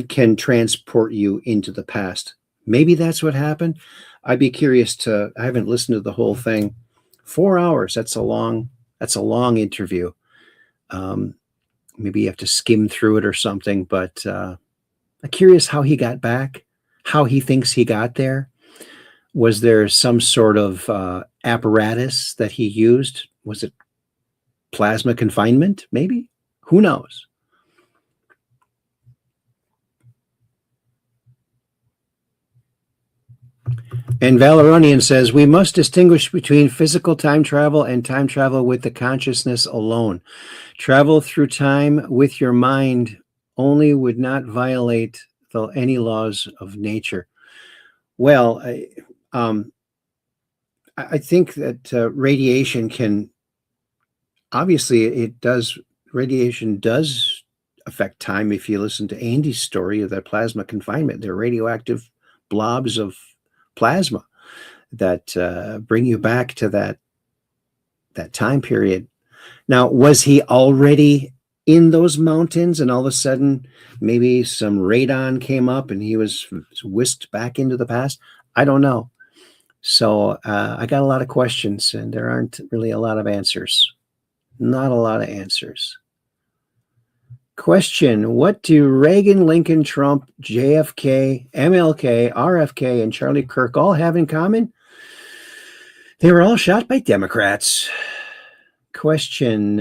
can transport you into the past. Maybe that's what happened. I'd be curious to. I haven't listened to the whole thing. 4 hours. That's a long interview. Maybe you have to skim through it or something. But I'm curious how he got back, how he thinks he got there. Was there some sort of apparatus that he used? Was it plasma confinement? Maybe. Who knows? And Valeronian says, we must distinguish between physical time travel and time travel with the consciousness alone. Travel through time with your mind only would not violate any laws of nature. Well, I think that radiation can, obviously radiation does affect time. If you listen to Andy's story of that plasma confinement, they're radioactive blobs of plasma that bring you back to that time period. Now, was he already in those mountains and all of a sudden maybe some radon came up and he was whisked back into the past? I don't know. So I got a lot of questions and there aren't really a lot of answers. Not a lot of answers. Question: what do Reagan, Lincoln, Trump, JFK, MLK, RFK, and Charlie Kirk all have in common? They were all shot by Democrats. Question,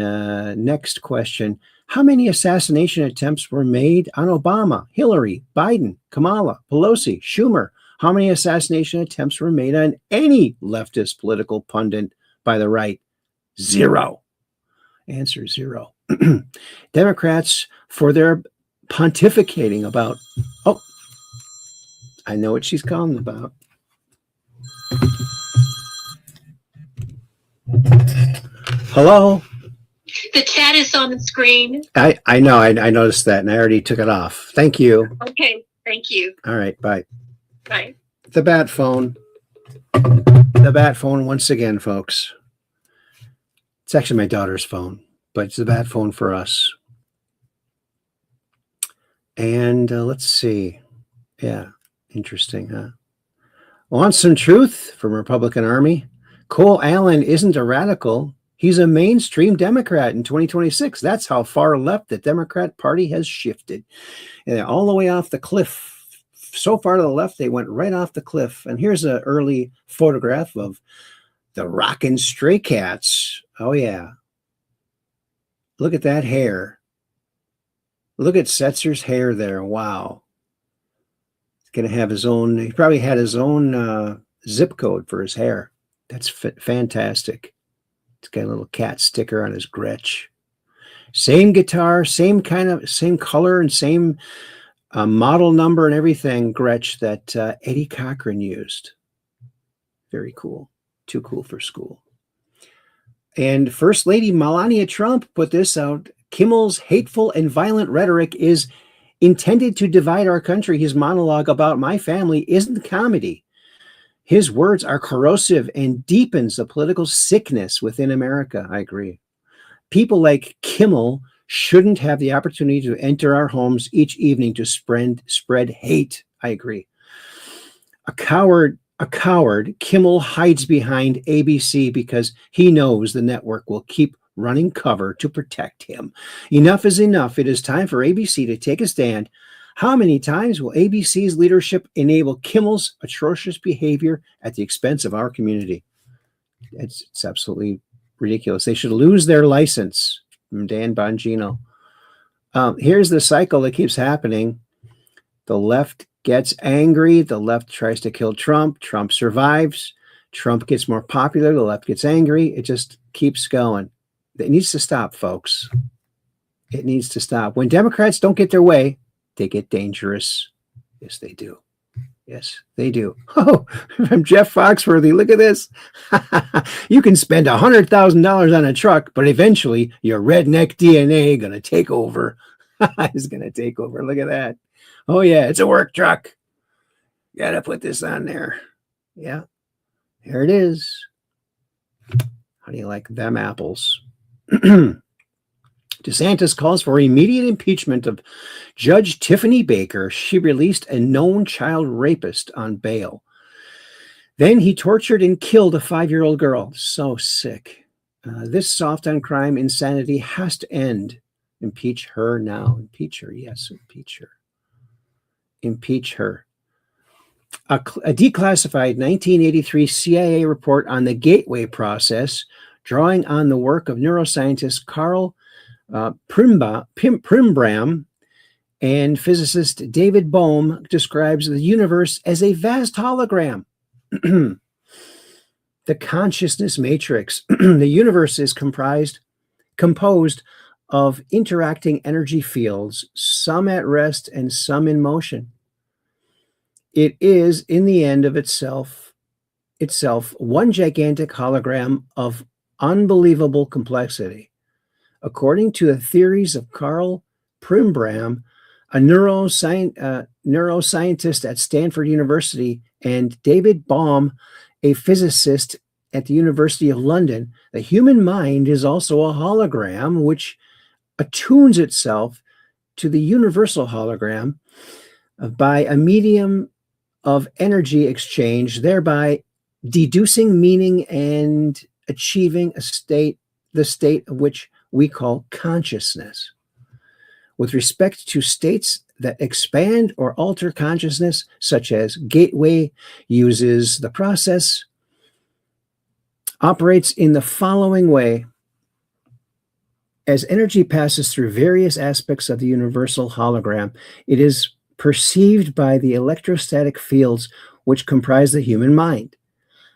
next question. How many assassination attempts were made on Obama, Hillary, Biden, Kamala, Pelosi, Schumer? How many assassination attempts were made on any leftist political pundit by the right? 0. Answer 0. Democrats, for their pontificating about, I know what she's calling about. Hello? The chat is on the screen. I know, I noticed that and I already took it off. Thank you. Okay, thank you. All right, bye. Bye. The bat phone. The bat phone once again, folks. It's actually my daughter's phone, but it's the bat phone for us. And let's see. Yeah, interesting, huh? Want some truth from Republican Army? Cole Allen isn't a radical. He's a mainstream Democrat in 2026. That's how far left the Democrat Party has shifted. And all the way off the cliff. So far to the left, they went right off the cliff. And here's an early photograph of the Rockin' Stray Cats. Oh, yeah. Look at that hair. Look at Setzer's hair there. Wow. He's going to have his own, he probably had his own zip code for his hair. That's fantastic. It's got a little cat sticker on his Gretsch. Same guitar, same color and same model number and everything, Gretsch, that Eddie Cochran used. Very cool. Too cool for school. And First Lady Melania Trump put this out. Kimmel's hateful and violent rhetoric is intended to divide our country. His monologue about my family isn't comedy. His words are corrosive and deepens the political sickness within America. I agree. People like Kimmel shouldn't have the opportunity to enter our homes each evening to spread hate. I agree. A coward, Kimmel hides behind ABC because he knows the network will keep running cover to protect him. Enough is enough. It is time for ABC to take a stand. How many times will ABC's leadership enable Kimmel's atrocious behavior at the expense of our community? It's absolutely ridiculous. They should lose their license. From Dan Bongino. Here's the cycle that keeps happening. The left gets angry. The left tries to kill Trump. Trump survives. Trump gets more popular. The left gets angry. It just keeps going. It needs to stop, folks. It needs to stop. When Democrats don't get their way, they get dangerous. Yes, they do. Yes, they do. Oh, from Jeff Foxworthy, look at this. You can spend $100,000 on a truck, but eventually your redneck DNA going to take over. It's going to take over. Look at that. Oh, yeah, it's a work truck. Gotta put this on there. Yeah, here it is. How do you like them apples? DeSantis calls for immediate impeachment of Judge Tiffany Baker. She released a known child rapist on bail. Then he tortured and killed a 5-year-old girl. So sick. This soft on crime insanity has to end. Impeach her now. Impeach her. Yes, impeach her. Impeach her. A declassified 1983 CIA report on the Gateway process, drawing on the work of neuroscientist Carl Primbram and physicist David Bohm, describes the universe as a vast hologram. The consciousness matrix. The universe is composed of interacting energy fields, some at rest and some in motion. It is, in the end of itself, one gigantic hologram of unbelievable complexity. According to the theories of Carl Primbram, a neuroscientist at Stanford University, and David Bohm, a physicist at the University of London, the human mind is also a hologram which attunes itself to the universal hologram by a medium of energy exchange, thereby deducing meaning and achieving the state of which we call consciousness. With respect to states that expand or alter consciousness, such as Gateway uses the process, operates in the following way. As energy passes through various aspects of the universal hologram, it is perceived by the electrostatic fields which comprise the human mind.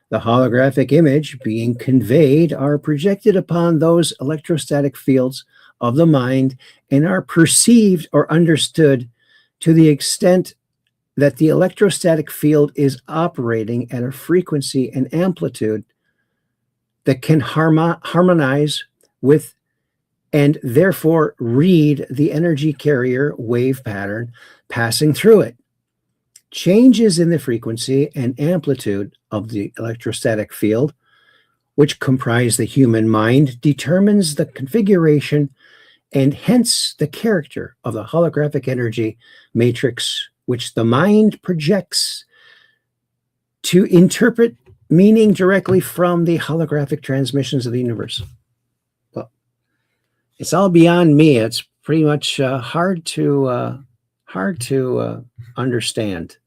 The holographic image being conveyed are projected upon those electrostatic fields of the mind and are perceived or understood to the extent that the electrostatic field is operating at a frequency and amplitude that can harmonize with and therefore read the energy carrier wave pattern passing through it. Changes in the frequency and amplitude of the electrostatic field, which comprise the human mind, determines the configuration and hence the character of the holographic energy matrix, which the mind projects to interpret meaning directly from the holographic transmissions of the universe. Well, it's all beyond me. It's pretty much hard to understand.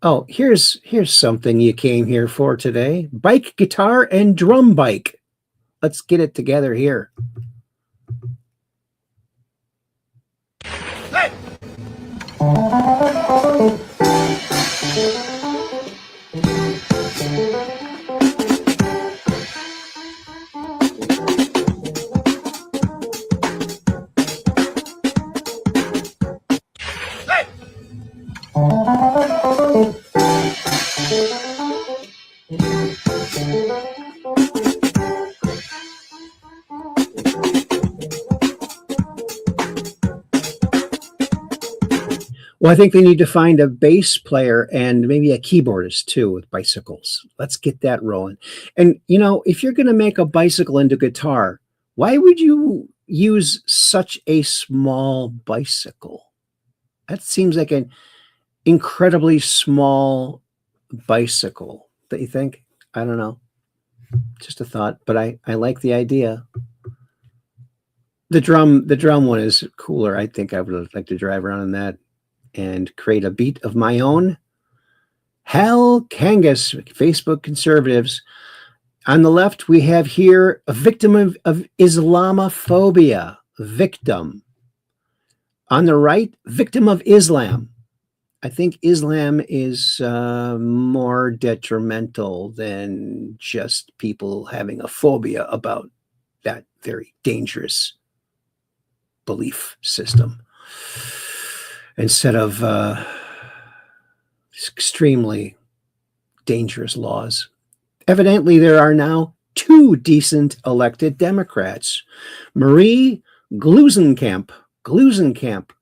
Oh, here's something you came here for today. Bike, guitar, and drum bike. Let's get it together here. Well, I think they need to find a bass player and maybe a keyboardist too with bicycles. Let's get that rolling. And, you know, if you're going to make a bicycle into guitar, why would you use such a small bicycle? That seems like an incredibly small bicycle. Don't you think? I don't know. Just a thought, but I like the idea. The drum one is cooler. I think I would like to drive around in that and create a beat of my own. Hal Kangas, Facebook conservatives. On the left, we have here a victim of Islamophobia. Victim. On the right, victim of Islam. I think Islam is more detrimental than just people having a phobia about that very dangerous belief system. Instead of extremely dangerous laws. Evidently, there are now 2 decent elected Democrats. Marie Gluesenkamp.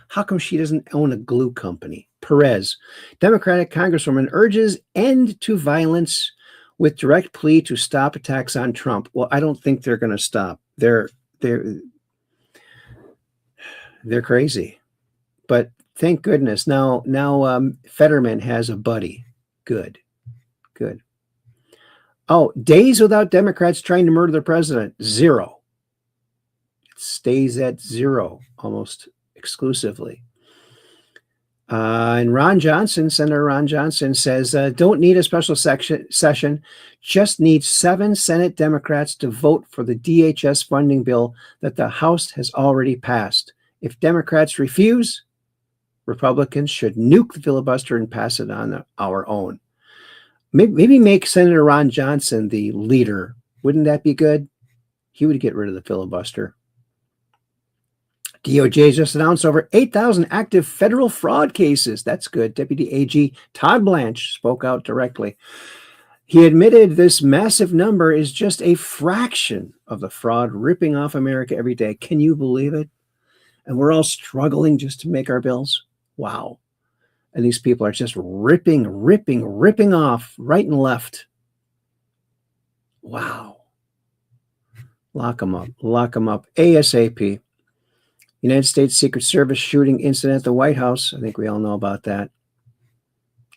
How come she doesn't own a glue company? Perez, Democratic Congresswoman urges end to violence with direct plea to stop attacks on Trump. Well, I don't think they're going to stop. They're crazy. But thank goodness now Fetterman has a buddy. Good. Oh, days without Democrats trying to murder the president. 0. It stays at 0 almost exclusively. And Senator Ron Johnson says, don't need a special session, just need 7 Senate Democrats to vote for the DHS funding bill that the House has already passed. If Democrats refuse, Republicans should nuke the filibuster and pass it on our own. Maybe make Senator Ron Johnson the leader. Wouldn't that be good? He would get rid of the filibuster. DOJ just announced over 8,000 active federal fraud cases. That's good. Deputy AG Todd Blanche spoke out directly. He admitted this massive number is just a fraction of the fraud ripping off America every day. Can you believe it? And we're all struggling just to make our bills. Wow. And these people are just ripping off right and left. Wow. Lock them up. ASAP. United States Secret Service shooting incident at the White House. I think we all know about that.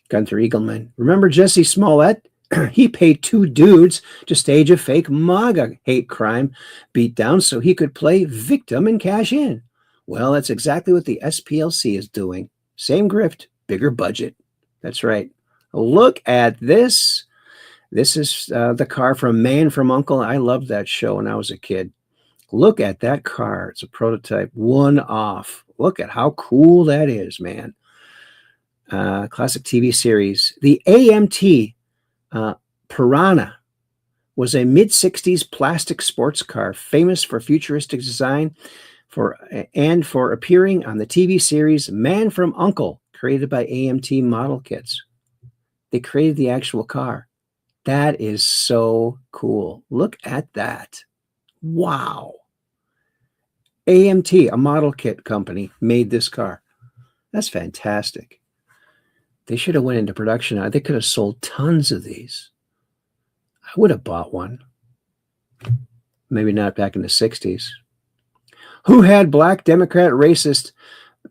Gunther Eagleman. Remember Jesse Smollett? He paid 2 dudes to stage a fake MAGA hate crime beatdown so he could play victim and cash in. Well, that's exactly what the SPLC is doing. Same grift, bigger budget. That's right. Look at this. This is the car from Man from Uncle. I loved that show when I was a kid. Look at that car. It's a prototype, one off. Look at how cool that is, man. Classic TV series. The AMT Piranha was a mid-60s plastic sports car famous for futuristic design and for appearing on the TV series Man from Uncle, created by AMT Model Kits. They created the actual car. That is so cool. Look at that. Wow. AMT, a model kit company, made this car. That's fantastic. They should have went into production. They could have sold tons of these. I would have bought one. Maybe not back in the 60s. Who had black Democrat racist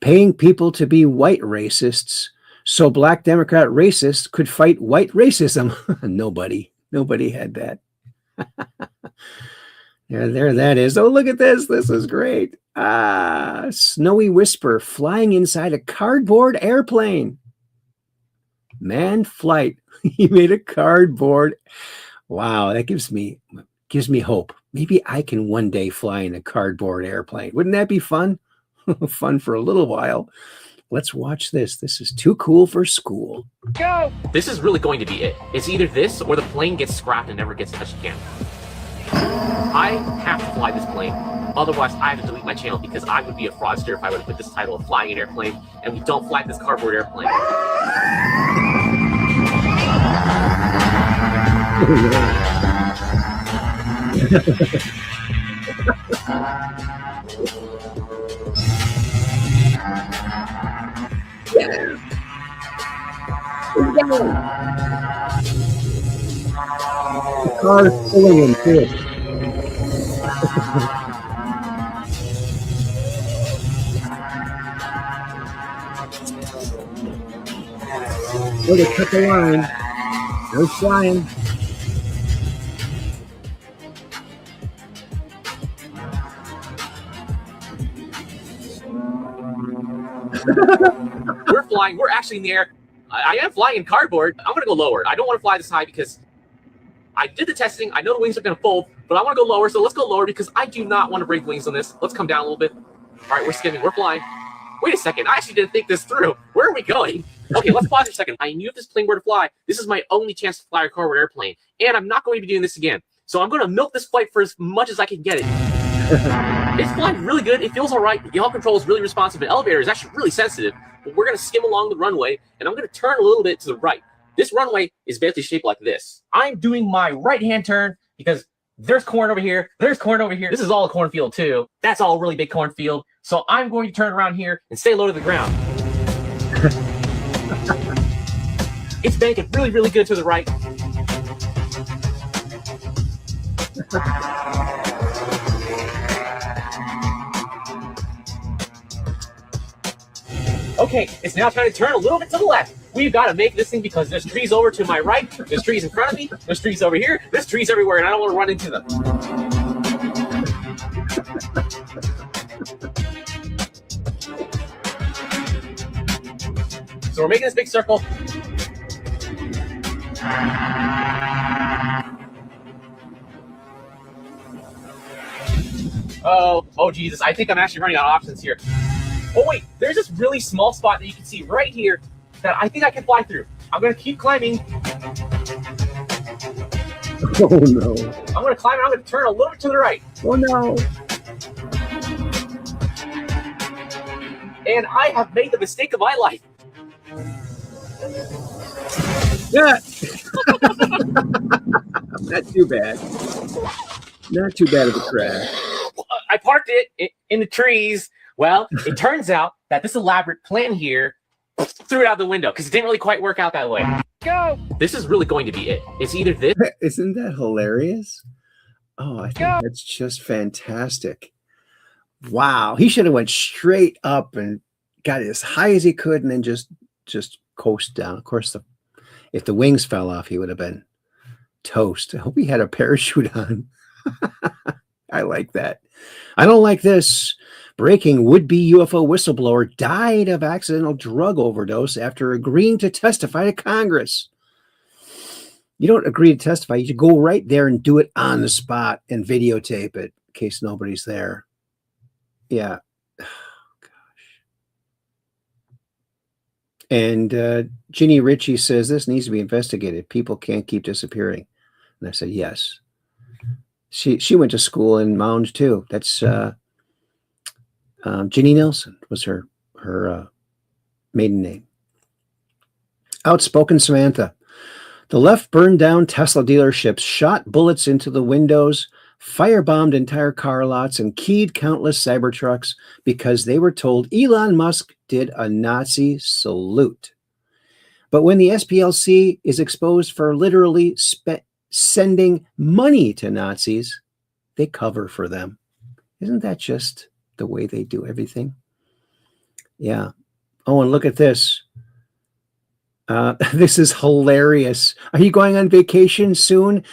paying people to be white racists so black Democrat racists could fight white racism? Nobody had that. Yeah, there that is. Oh, look at this. This is great. Snowy Whisper flying inside a cardboard airplane. Man flight. He made a cardboard. Wow, that gives me hope. Maybe I can one day fly in a cardboard airplane. Wouldn't that be fun? Fun for a little while. Let's watch this. This is too cool for school. Go! This is really going to be it. It's either this or the plane gets scrapped and never gets touched again. I have to fly this plane. Otherwise, I have to delete my channel because I would be a fraudster if I would have put this title of Flying an Airplane, and we don't fly this cardboard airplane. The car is pulling him too. Oh, they cut the line. They're flying. We're flying. We're actually in the air. I am flying in cardboard. I'm going to go lower. I don't want to fly this high because I did the testing. I know the wings are going to fold, but I want to go lower. So let's go lower because I do not want to break wings on this. Let's come down a little bit. All right, we're skimming. We're flying. Wait a second. I actually didn't think this through. Where are we going? Okay, let's pause for a second. I knew if this plane were to fly, this is my only chance to fly a cardboard airplane. And I'm not going to be doing this again. So I'm going to milk this flight for as much as I can get it. It's flying really good. It feels all right. The yaw control is really responsive. The elevator is actually really sensitive. But we're going to skim along the runway, and I'm going to turn a little bit to the right. This runway is basically shaped like this. I'm doing my right-hand turn because there's corn over here. There's corn over here. This is all a cornfield, too. That's all a really big cornfield. So I'm going to turn around here and stay low to the ground. It's banking really, really good to the right. Okay, it's now time to turn a little bit to the left. We've got to make this thing because there's trees over to my right, there's trees in front of me, there's trees over here, there's trees everywhere, and I don't want to run into them. So we're making this big circle. Oh Jesus, I think I'm actually running out of options here. Oh wait, there's this really small spot that you can see right here that I think I can fly through. I'm gonna keep climbing. Oh no. I'm gonna climb and I'm gonna turn a little bit to the right. Oh no. And I have made the mistake of my life. Yeah. Not too bad. Not too bad of a crash. I parked it in the trees. Well, it turns out that this elaborate plan here threw it out the window because it didn't really quite work out that way. Go! This is really going to be it. It's either this. Isn't that hilarious? Oh, I think that's just fantastic. Wow. He should have went straight up and got as high as he could and then just coast down. Of course, if the wings fell off, he would have been toast. I hope he had a parachute on. I like that. I don't like this. Breaking would-be UFO whistleblower died of accidental drug overdose after agreeing to testify to Congress. You don't agree to testify. You should go right there and do it on the spot and videotape it in case nobody's there. Yeah. Oh, gosh. And Ginny Ritchie says this needs to be investigated. People can't keep disappearing. And I said, yes. She went to school in Mound too. That's Ginny Nelson was her maiden name. Outspoken Samantha. The left burned down Tesla dealerships, shot bullets into the windows, firebombed entire car lots, and keyed countless Cybertrucks because they were told Elon Musk did a Nazi salute. But when the SPLC is exposed for literally sending money to Nazis, they cover for them. Isn't that just the way they do everything? Yeah. Oh, and look at this. This is hilarious. Are you going on vacation soon?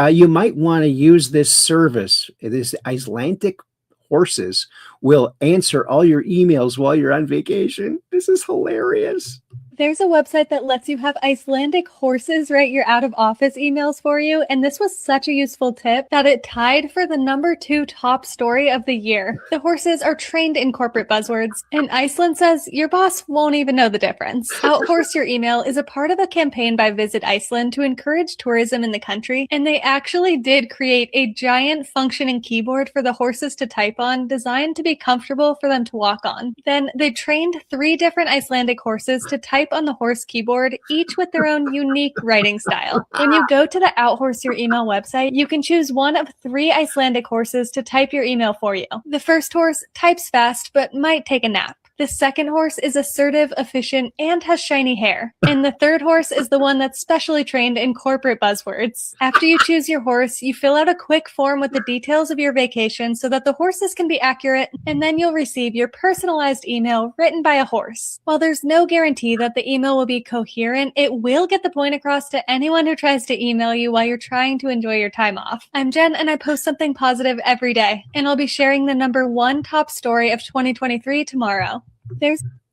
You might want to use this service. This Icelandic horses will answer all your emails while you're on vacation. This is hilarious. There's a website that lets you have Icelandic horses write your out of office emails for you. And this was such a useful tip that it tied for the #2 top story of the year. The horses are trained in corporate buzzwords, and Iceland says your boss won't even know the difference. Outhorse Your Email is a part of a campaign by Visit Iceland to encourage tourism in the country. And they actually did create a giant functioning keyboard for the horses to type on, designed to be comfortable for them to walk on. Then they trained 3 different Icelandic horses to type on the horse keyboard, each with their own unique writing style. When you go to the Outhorse Your Email website, you can choose one of 3 Icelandic horses to type your email for you. The first horse types fast, but might take a nap. The second horse is assertive, efficient, and has shiny hair. And the third horse is the one that's specially trained in corporate buzzwords. After you choose your horse, you fill out a quick form with the details of your vacation so that the horses can be accurate, and then you'll receive your personalized email written by a horse. While there's no guarantee that the email will be coherent, it will get the point across to anyone who tries to email you while you're trying to enjoy your time off. I'm Jen, and I post something positive every day, and I'll be sharing the #1 top story of 2023 tomorrow.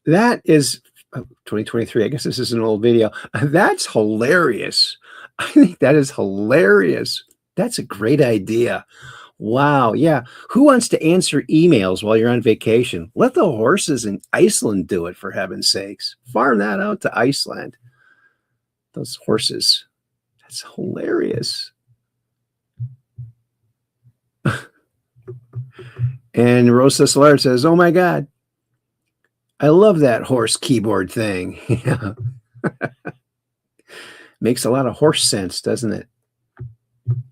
That is 2023. I guess this is an old video. That's hilarious. I think that is hilarious. That's a great idea. Wow. Yeah. Who wants to answer emails while you're on vacation? Let the horses in Iceland do it, for heaven's sakes. Farm that out to Iceland. Those horses. That's hilarious. And Rosa Solar says, oh my God. I love that horse keyboard thing. Yeah. Makes a lot of horse sense, doesn't it?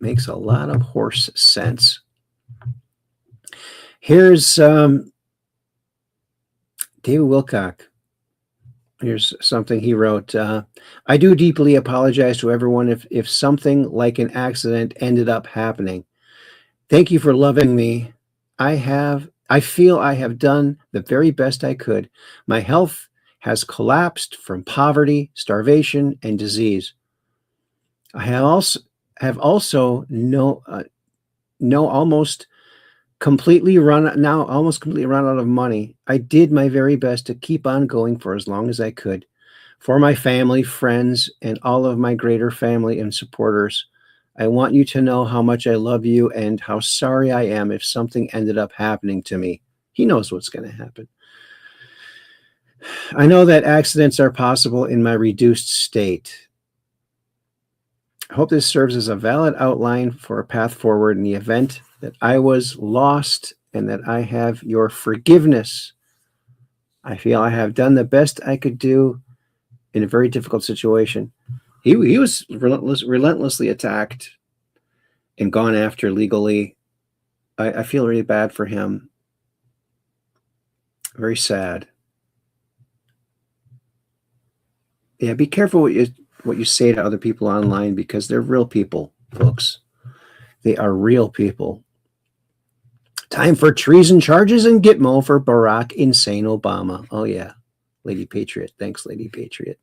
Makes a lot of horse sense. Here's David Wilcock. Here's something he wrote. I do deeply apologize to everyone if something like an accident ended up happening. Thank you for loving me. I feel I have done the very best I could. My health has collapsed from poverty, starvation, and disease. I have also almost completely run out of money. I did my very best to keep on going for as long as I could. For my family, friends, and all of my greater family and supporters, I want you to know how much I love you and how sorry I am if something ended up happening to me. He knows what's going to happen. I know that accidents are possible in my reduced state. I hope this serves as a valid outline for a path forward in the event that I was lost and that I have your forgiveness. I feel I have done the best I could do in a very difficult situation. He was relentlessly attacked and gone after legally. I feel really bad for him. Very sad. Yeah, be careful what you say to other people online, because they're real people, folks. They are real people. Time for treason charges and Gitmo for Barack Insane Obama. Oh, yeah. Lady Patriot. Thanks, Lady Patriot.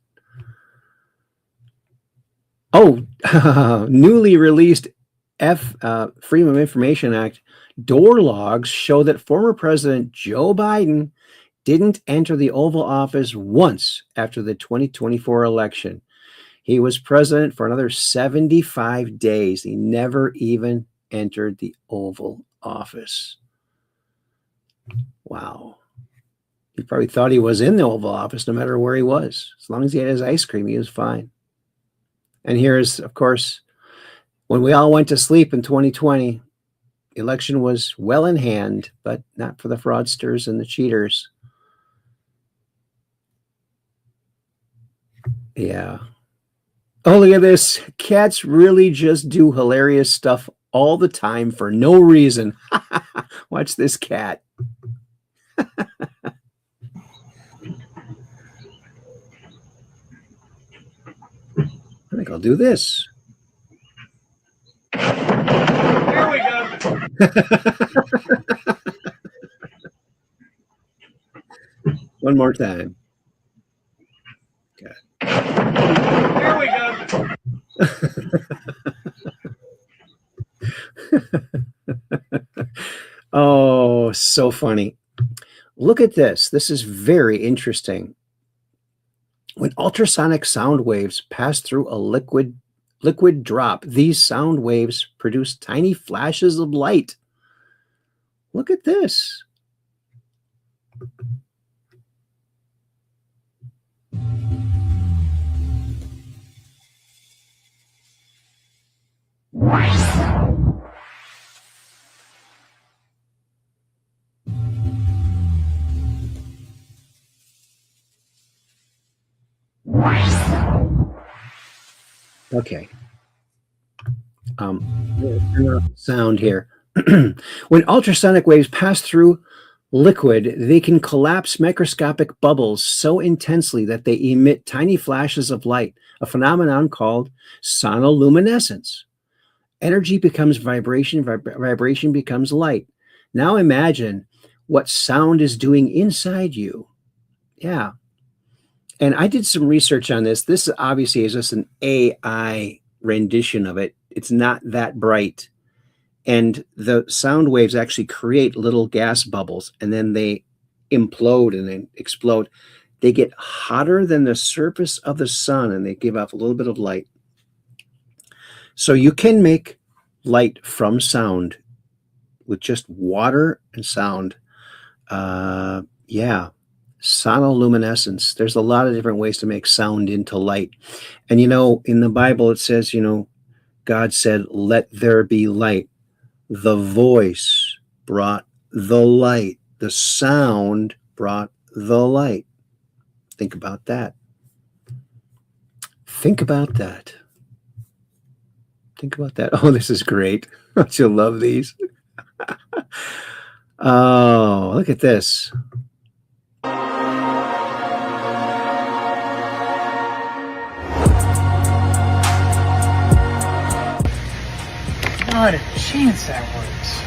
Oh, newly released Freedom of Information Act door logs show that former President Joe Biden didn't enter the Oval Office once after the 2024 election. He was president for another 75 days. He never even entered the Oval Office. Wow. He probably thought he was in the Oval Office no matter where he was. As long as he had his ice cream, he was fine. And here's, of course, when we all went to sleep in 2020, the election was well in hand, but not for the fraudsters and the cheaters. Yeah. Oh, look at this. Cats really just do hilarious stuff all the time for no reason. Watch this cat. I think I'll do this. Here we go. One more time. Here we go. Oh, so funny. Look at this. This is very interesting. When ultrasonic sound waves pass through a liquid drop, these sound waves produce tiny flashes of light. Look at this. Okay. Sound here. When ultrasonic waves pass through liquid, they can collapse microscopic bubbles so intensely that they emit tiny flashes of light, a phenomenon called sonoluminescence. Energy becomes vibration, vibration becomes light. Now imagine what sound is doing inside you. Yeah. And I did some research on this. This obviously is just an AI rendition of it. It's not that bright. And the sound waves actually create little gas bubbles, and then they implode and then explode. They get hotter than the surface of the sun, and they give off a little bit of light. So you can make light from sound with just water and sound. Yeah. Sonoluminescence. There's a lot of different ways to make sound into light. And, in the Bible, it says, God said, let there be light. The voice brought the light. The sound brought the light. Think about that. Think about that. Think about that. Oh, this is great. Don't you love these? Oh, look at this. Not a chance that works.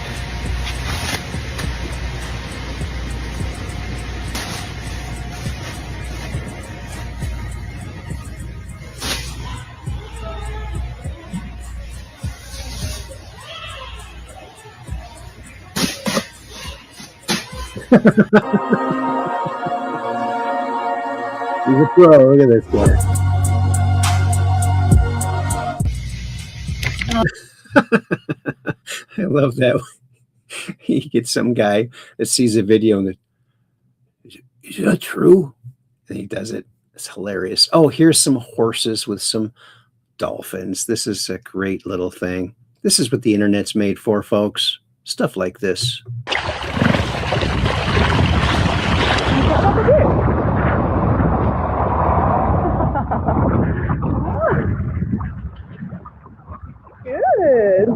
He's a pro. Look at this guy. I love that. He gets some guy that sees a video and is that true? And he does it. It's hilarious. Oh, here's some horses with some dolphins. This is a great little thing. This is what the internet's made for, folks. Stuff like this. Good.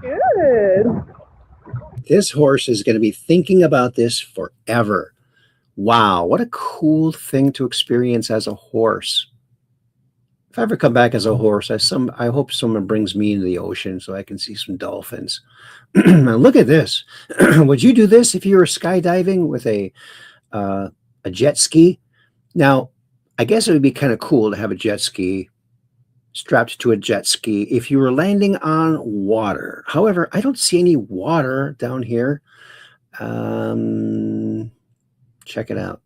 Good. This horse is going to be thinking about this forever. Wow, what a cool thing to experience as a horse. If I ever come back as a horse, I hope someone brings me into the ocean so I can see some dolphins. Now look at this. Would you do this if you were skydiving with a jet ski? Now, I guess it would be kind of cool to have a jet ski strapped to a jet ski if you were landing on water. However, I don't see any water down here. Check it out.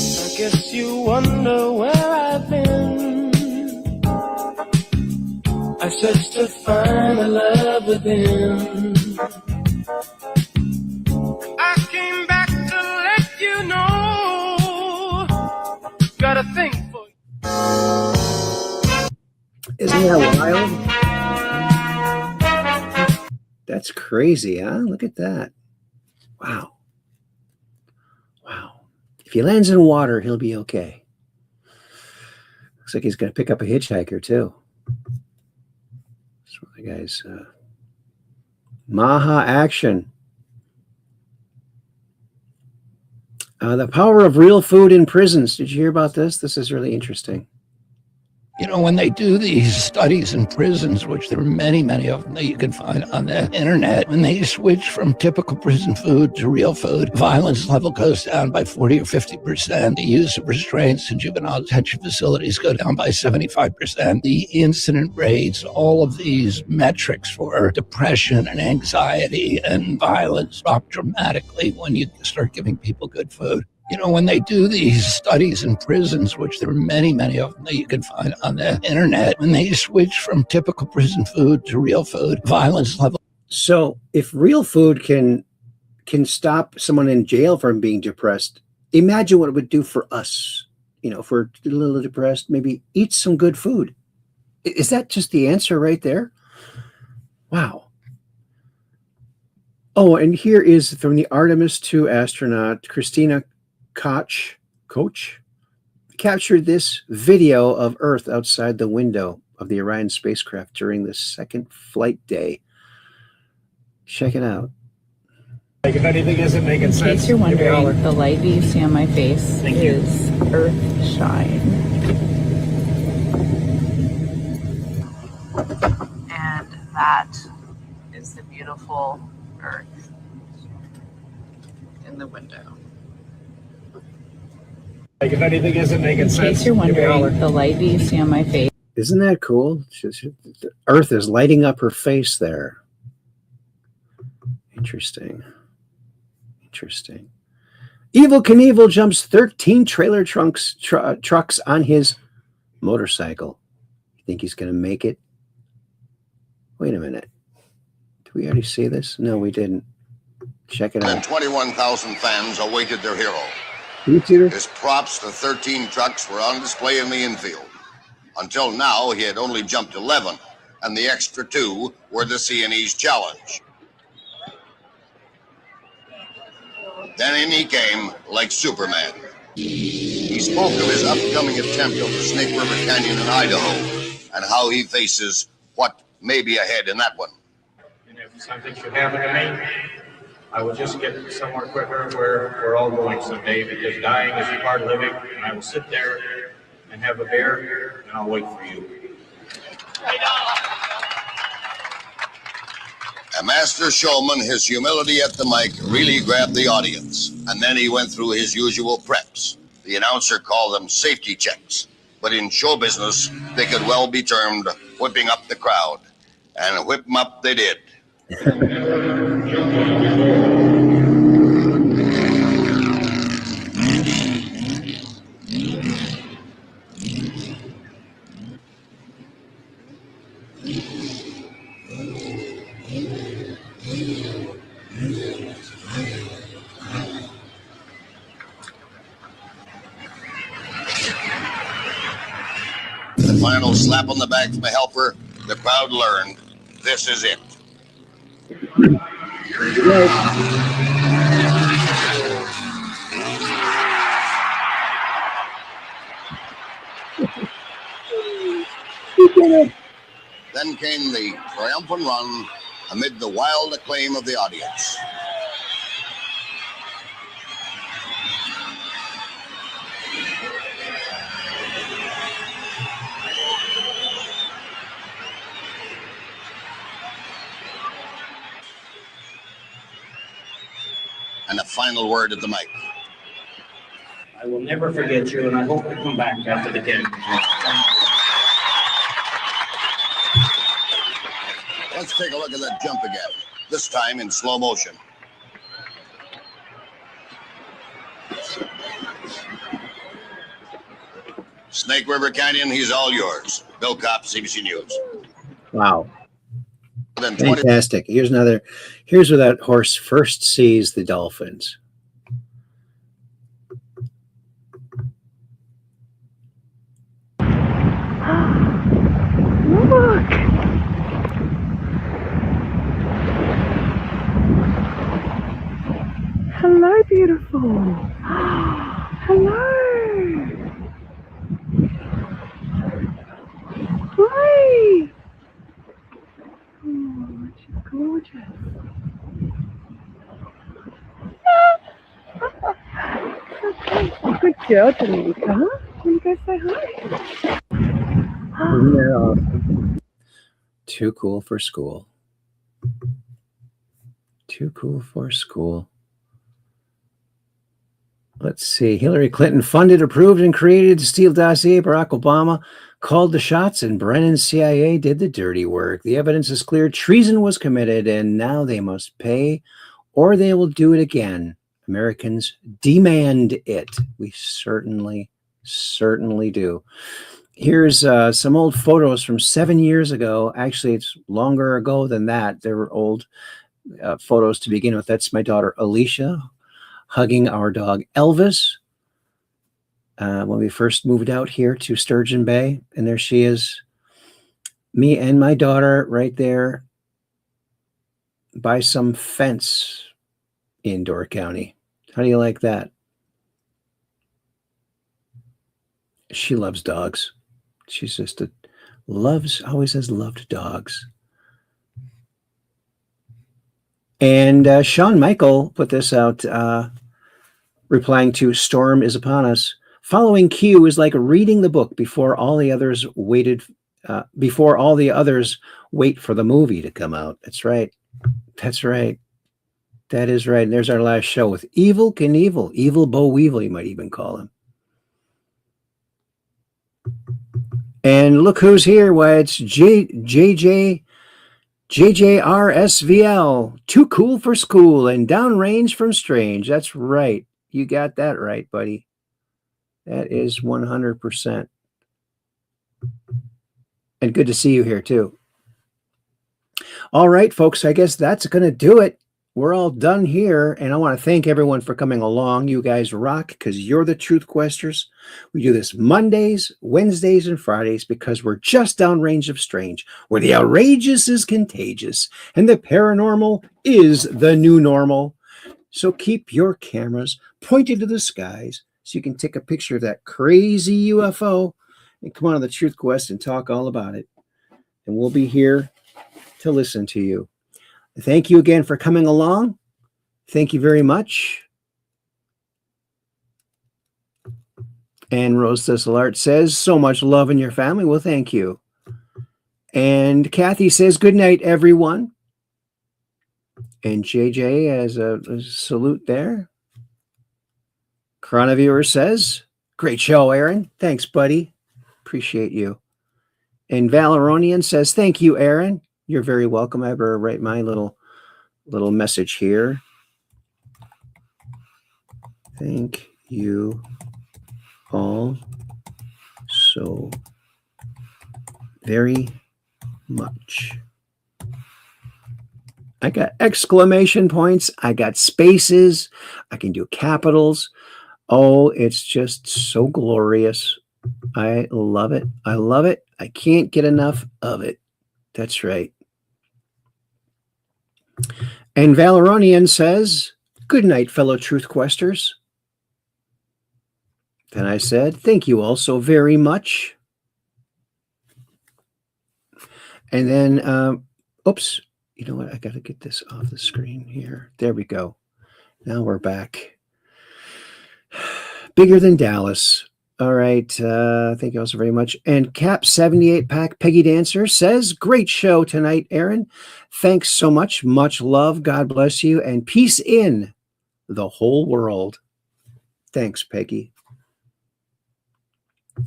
I guess you wonder where I've been. I searched to find the love within. I came back to let you know. Got a thing for you. Isn't that wild? That's crazy, huh? Look at that. Wow. Wow. If he lands in water, he'll be okay. Looks like he's going to pick up a hitchhiker, too. That's one of the guys. Maha action. The power of real food in prisons. Did you hear about this? This is really interesting. You know, when they do these studies in prisons, which there are many, many of them that you can find on the internet, when they switch from typical prison food to real food, violence level goes down by 40 or 50%. The use of restraints in juvenile detention facilities go down by 75%. The incident rates, all of these metrics for depression and anxiety and violence drop dramatically when you start giving people good food. You know, when they do these studies in prisons, which there are many, many of them that you can find on the internet, when they switch from typical prison food to real food, violence level. So if real food can stop someone in jail from being depressed, imagine what it would do for us. You know, if we're a little depressed, maybe eat some good food. Is that just the answer right there? Wow. Oh, and here is from the Artemis 2 astronaut, Christina Koch captured this video of Earth outside the window of the Orion spacecraft during the second flight day. Check it out. Like if anything isn't making sense. In case you're wondering, the light that you see on my face is Earth shine. And that is the beautiful Earth in the window. Like if anything isn't making sense. In case you're wondering, the light that you see on my face. Isn't that cool? The Earth is lighting up her face there. Interesting. Interesting. Evel Knievel jumps 13 trailer trucks on his motorcycle. You think he's going to make it? Wait a minute. Did we already see this? No, we didn't. Check it out. And 21,000 fans awaited their hero. His props, the 13 trucks, were on display in the infield. Until now, he had only jumped 11, and the extra 2 were the C&E's challenge. Then in he came like Superman. He spoke of his upcoming attempt on the Snake River Canyon in Idaho and how he faces what may be ahead in that one. And if something should happen to me, I will just get somewhere quicker where we're all going someday, because dying is a part of living, and I will sit there and have a beer, and I'll wait for you. A master showman, his humility at the mic really grabbed the audience, and then he went through his usual preps. The announcer called them safety checks, but in show business, they could well be termed whipping up the crowd, and whip 'em up they did. The final slap on the back from a helper, the crowd learned, this is it. Then came the triumphant run amid the wild acclaim of the audience. And a final word at the mic. I will never forget you, and I hope to come back after the game. Let's take a look at that jump again, this time in slow motion. Snake River Canyon, he's all yours. Bill Kopp, CBC News. Wow. Fantastic. Here's where that horse first sees the dolphins. Look! Hello, beautiful. Hello. Hi. Oh, she's gorgeous. Good girl, Danica. Will you go say hi? Isn't that awesome? Too cool for school. Too cool for school. Let's see. Hillary Clinton funded, approved, and created the Steele dossier. Barack Obama called the shots, and Brennan's CIA did the dirty work. The evidence is clear. Treason was committed, and now they must pay, or they will do it again. Americans demand it. We certainly do. Here's some old photos from 7 years ago. Actually, it's longer ago than that. There were old photos to begin with. That's my daughter, Alicia, hugging our dog, Elvis, when we first moved out here to Sturgeon Bay. And there she is, me and my daughter right there by some fence in Door County. How do you like that? She loves dogs. She's just always has loved dogs. And Sean Michael put this out, replying to "Storm is upon us." Following Q is like reading the book before all the others wait for the movie to come out. That's right. That's right. That is right. And there's our last show with Evil Knievel, Evil Bo Weevil, you might even call him. And look who's here. Why, it's JJRSVL, Too Cool for School, and Downrange from Strange. That's right. You got that right, buddy. That is 100%. And good to see you here, too. All right, folks, I guess that's going to do it. we're all done here. And I want to thank everyone for coming along. You guys rock because you're the Truth Questers. We do this Mondays, Wednesdays, and Fridays because we're just downrange of strange, where the outrageous is contagious and the paranormal is the new normal. So keep your cameras pointed to the skies so you can take a picture of that crazy UFO and come on to the Truth Quest and talk all about it. And we'll be here to listen to you. Thank you again for coming along. Thank you very much. And Rose Thistle Art says, so much love in your family. Well, thank you. And Kathy says, good night, everyone. And JJ has a salute there. Chroniviewer says, great show, Aaron. Thanks, buddy. Appreciate you. And Valeronian says, thank you, Aaron. You're very welcome. I better write my little message here. Thank you all so very much. I got exclamation points. I got spaces. I can do capitals. Oh, it's just so glorious. I love it. I love it. I can't get enough of it. That's right. And Valeronian says, good night, fellow Truth Questers. Then I said, thank you all so very much. And then, oops, you know what? I got to get this off the screen here. There we go. Now we're back. Bigger than Dallas. All right. Thank you all so very much. And Cap 78 Pack Peggy Dancer says, great show tonight, Aaron. Thanks so much. Much love. God bless you. And peace in the whole world. Thanks, Peggy.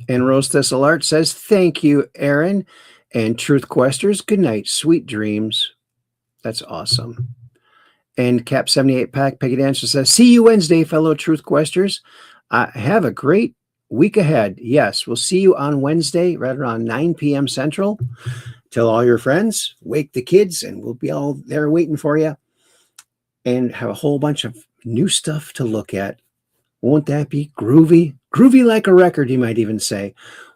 And Rose Thistle Art says, thank you, Aaron. And Truth Questers, good night. Sweet dreams. That's awesome. And Cap 78 Pack Peggy Dancer says, see you Wednesday, fellow Truth Questers. Have a great week ahead. Yes, we'll see you on Wednesday, right around 9 p.m. Central. Tell all your friends, wake the kids, and we'll be all there waiting for you. And have a whole bunch of new stuff to look at. Won't that be groovy? Groovy like a record, you might even say.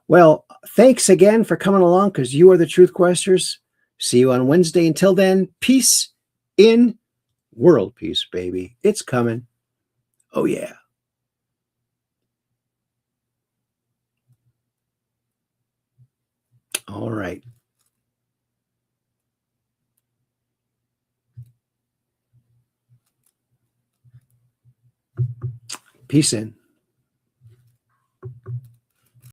Well, thanks again for coming along because you are the Truth Questers. See you on Wednesday. Until then, peace in world peace, baby. It's coming. Oh, yeah. All right. Peace in.